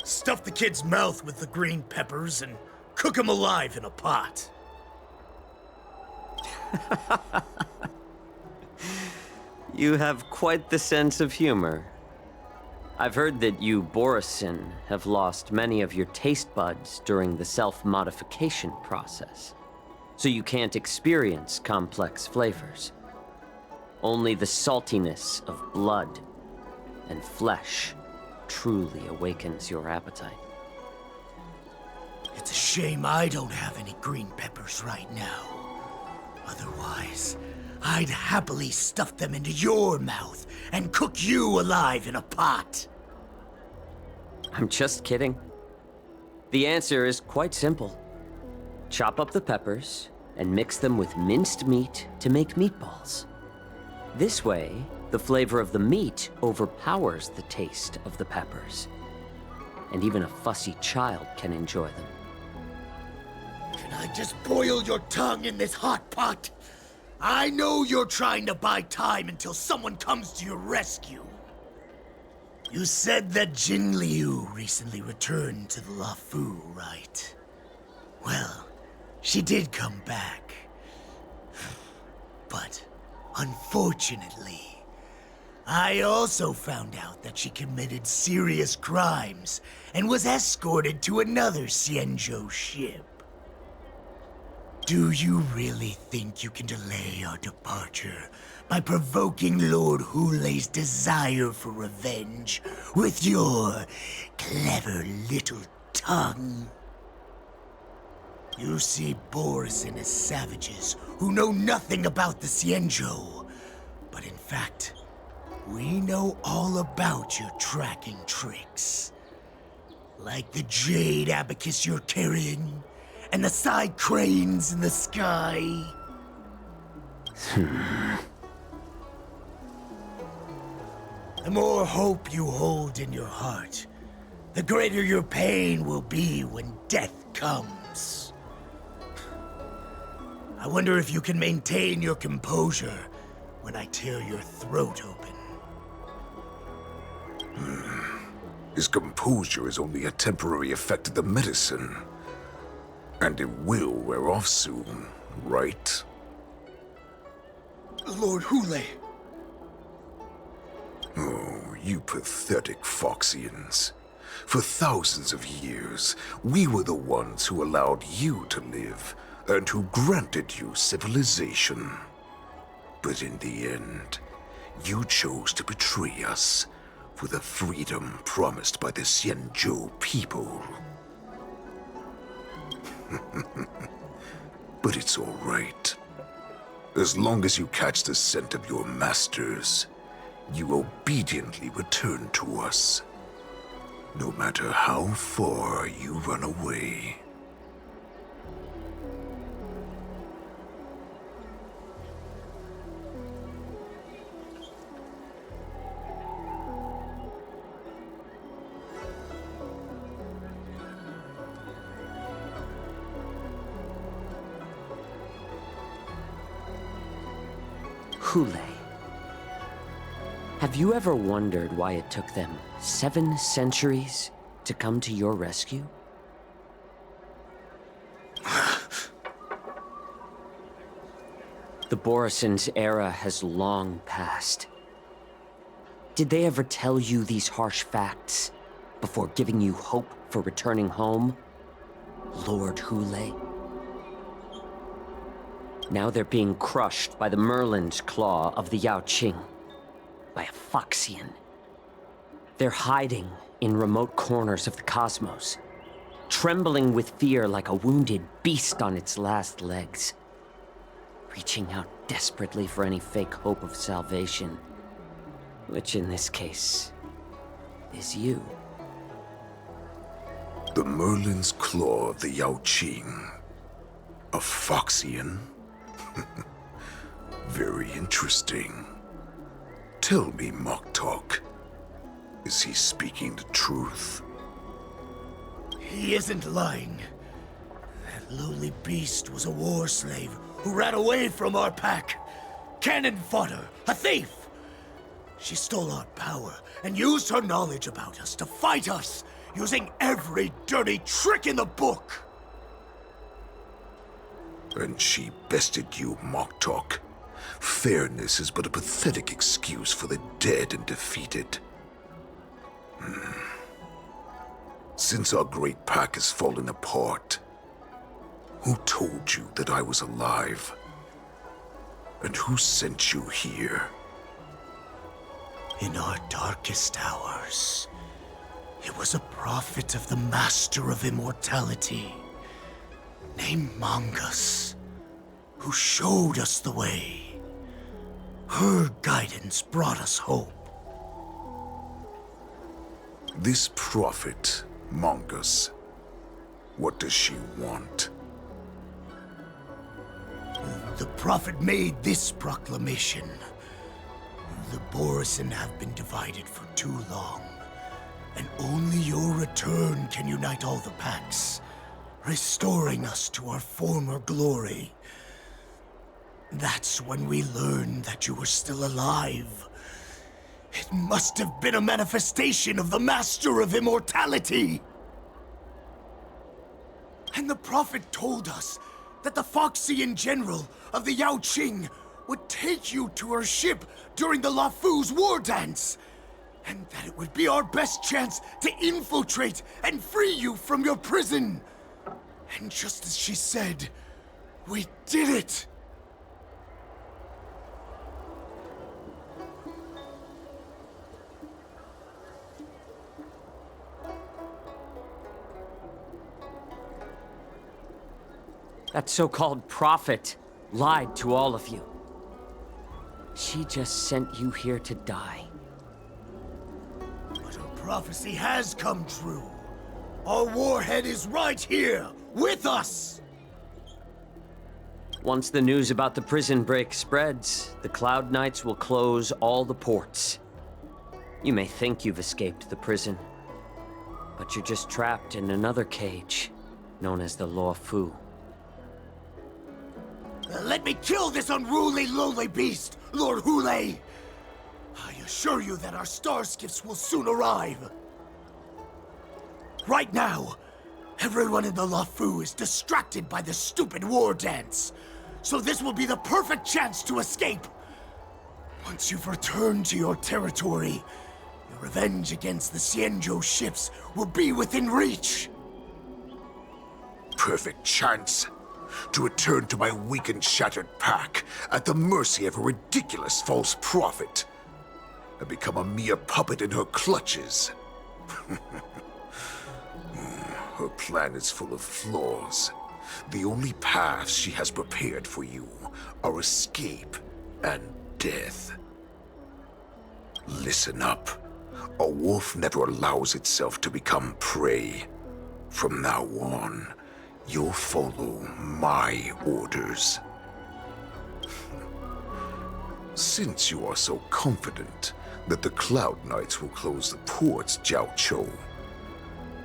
Stuff the kid's mouth with the green peppers and cook him alive in a pot. You have quite the sense of humor. I've heard that you, Borisin, have lost many of your taste buds during the self-modification process, so you can't experience complex flavors. Only the saltiness of blood and flesh truly awakens your appetite. It's a shame I don't have any green peppers right now. Otherwise, I'd happily stuff them into your mouth and cook you alive in a pot. I'm just kidding. The answer is quite simple. Chop up the peppers and mix them with minced meat to make meatballs. This way, the flavor of the meat overpowers the taste of the peppers. And even a fussy child can enjoy them. Can I just boil your tongue in this hot pot? I know you're trying to buy time until someone comes to your rescue. You said that Jin Liu recently returned to the Luofu, right? Well, she did come back. But, unfortunately, I also found out that she committed serious crimes and was escorted to another Xianzhou ship. Do you really think you can delay our departure by provoking Lord Hulei's desire for revenge with your clever little tongue? You see Borisin as savages who know nothing about the Xianzhou, but in fact, we know all about your tracking tricks. Like the jade abacus you're carrying, and the side cranes in the sky. The more hope you hold in your heart, the greater your pain will be when death comes. I wonder if you can maintain your composure when I tear your throat open. His composure is only a temporary effect of the medicine. And it will wear off soon, right? Lord Hulei! Oh, you pathetic Foxians. For thousands of years, we were the ones who allowed you to live, and who granted you civilization. But in the end, you chose to betray us for the freedom promised by the Xianzhou people. But it's all right. As long as you catch the scent of your masters, you obediently return to us. No matter how far you run away. Hule. Have you ever wondered why it took them 7 centuries to come to your rescue? The Borison's era has long passed. Did they ever tell you these harsh facts before giving you hope for returning home, Lord Hule? Now they're being crushed by the Merlin's claw of the Yaoqing, by a Foxian. They're hiding in remote corners of the cosmos, trembling with fear like a wounded beast on its last legs, reaching out desperately for any fake hope of salvation, which in this case is you. The Merlin's claw of the Yaoqing. A Foxian? Very interesting. Tell me, Moktok, is he speaking the truth? He isn't lying. That lowly beast was a war slave who ran away from our pack. Cannon fodder, a thief. She stole our power and used her knowledge about us to fight us, using every dirty trick in the book. And she bested you, Moktok. Fairness is but a pathetic excuse for the dead and defeated. Since our great pack has fallen apart, who told you that I was alive? And who sent you here? In our darkest hours, it was a prophet of the Master of Immortality, named Mongus, who showed us the way. Her guidance brought us hope. This prophet, Mongus, what does she want? The prophet made this proclamation. The Borison have been divided for too long, and only your return can unite all the packs, restoring us to our former glory. That's when we learned that you were still alive. It must have been a manifestation of the Master of Immortality. And the prophet told us that the Foxian general of the Yaoqing would take you to her ship during the Lafu's war dance, and that it would be our best chance to infiltrate and free you from your prison. And just as she said, we did it! That so-called prophet lied to all of you. She just sent you here to die. But her prophecy has come true. Our warhead is right here, with us! Once the news about the prison break spreads, the Cloud Knights will close all the ports. You may think you've escaped the prison, but you're just trapped in another cage, known as the Lafu. Let me kill this unruly, lowly beast, Lord Hule! I assure you that our star skiffs will soon arrive. Right now, everyone in the Lafu is distracted by the stupid war dance, so this will be the perfect chance to escape. Once you've returned to your territory, your revenge against the Xianzhou ships will be within reach. Perfect chance to return to my weak and shattered pack at the mercy of a ridiculous false prophet and become a mere puppet in her clutches. Her plan is full of flaws. The only paths she has prepared for you are escape and death. Listen up. A wolf never allows itself to become prey. From now on, you'll follow my orders. Since you are so confident that the Cloud Knights will close the ports, Jiaoqiu,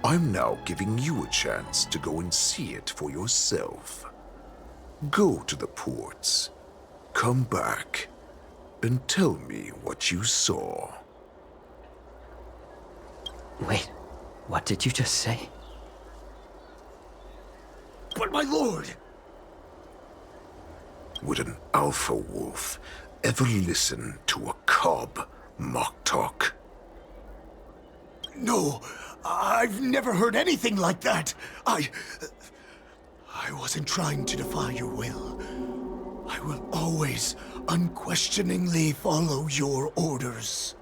I'm now giving you a chance to go and see it for yourself. Go to the ports, come back, and tell me what you saw. Wait, what did you just say? But my lord! Would an alpha wolf ever listen to a cub mock talk? No, I've never heard anything like that. I wasn't trying to defy your will. I will always unquestioningly follow your orders.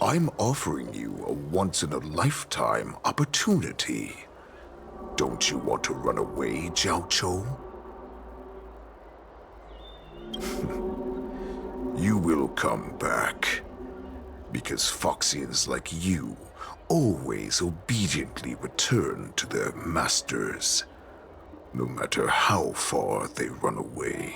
I'm offering you a once-in-a-lifetime opportunity. Don't you want to run away, Jiao Chou? You will come back. Because Foxians like you always obediently return to their masters, no matter how far they run away.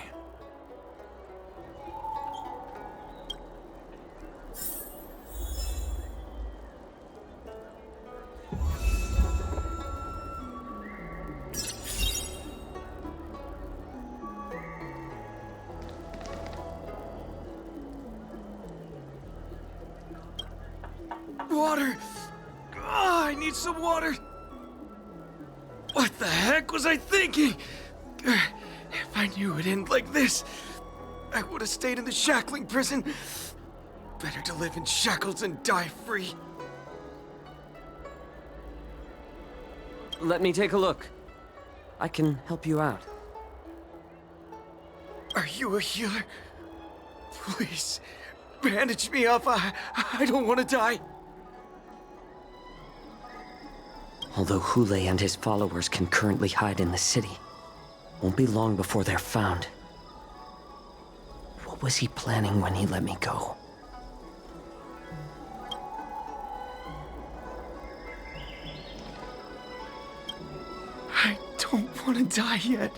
Water! I need some water! What the heck was I thinking? If I knew it'd end like this, I would have stayed in the shackling prison. Better to live in shackles and die free. Let me take a look. I can help you out. Are you a healer? Please, bandage me up. I don't want to die. Although Hule and his followers can currently hide in the city, won't be long before they're found. What was he planning when he let me go? I don't want to die yet.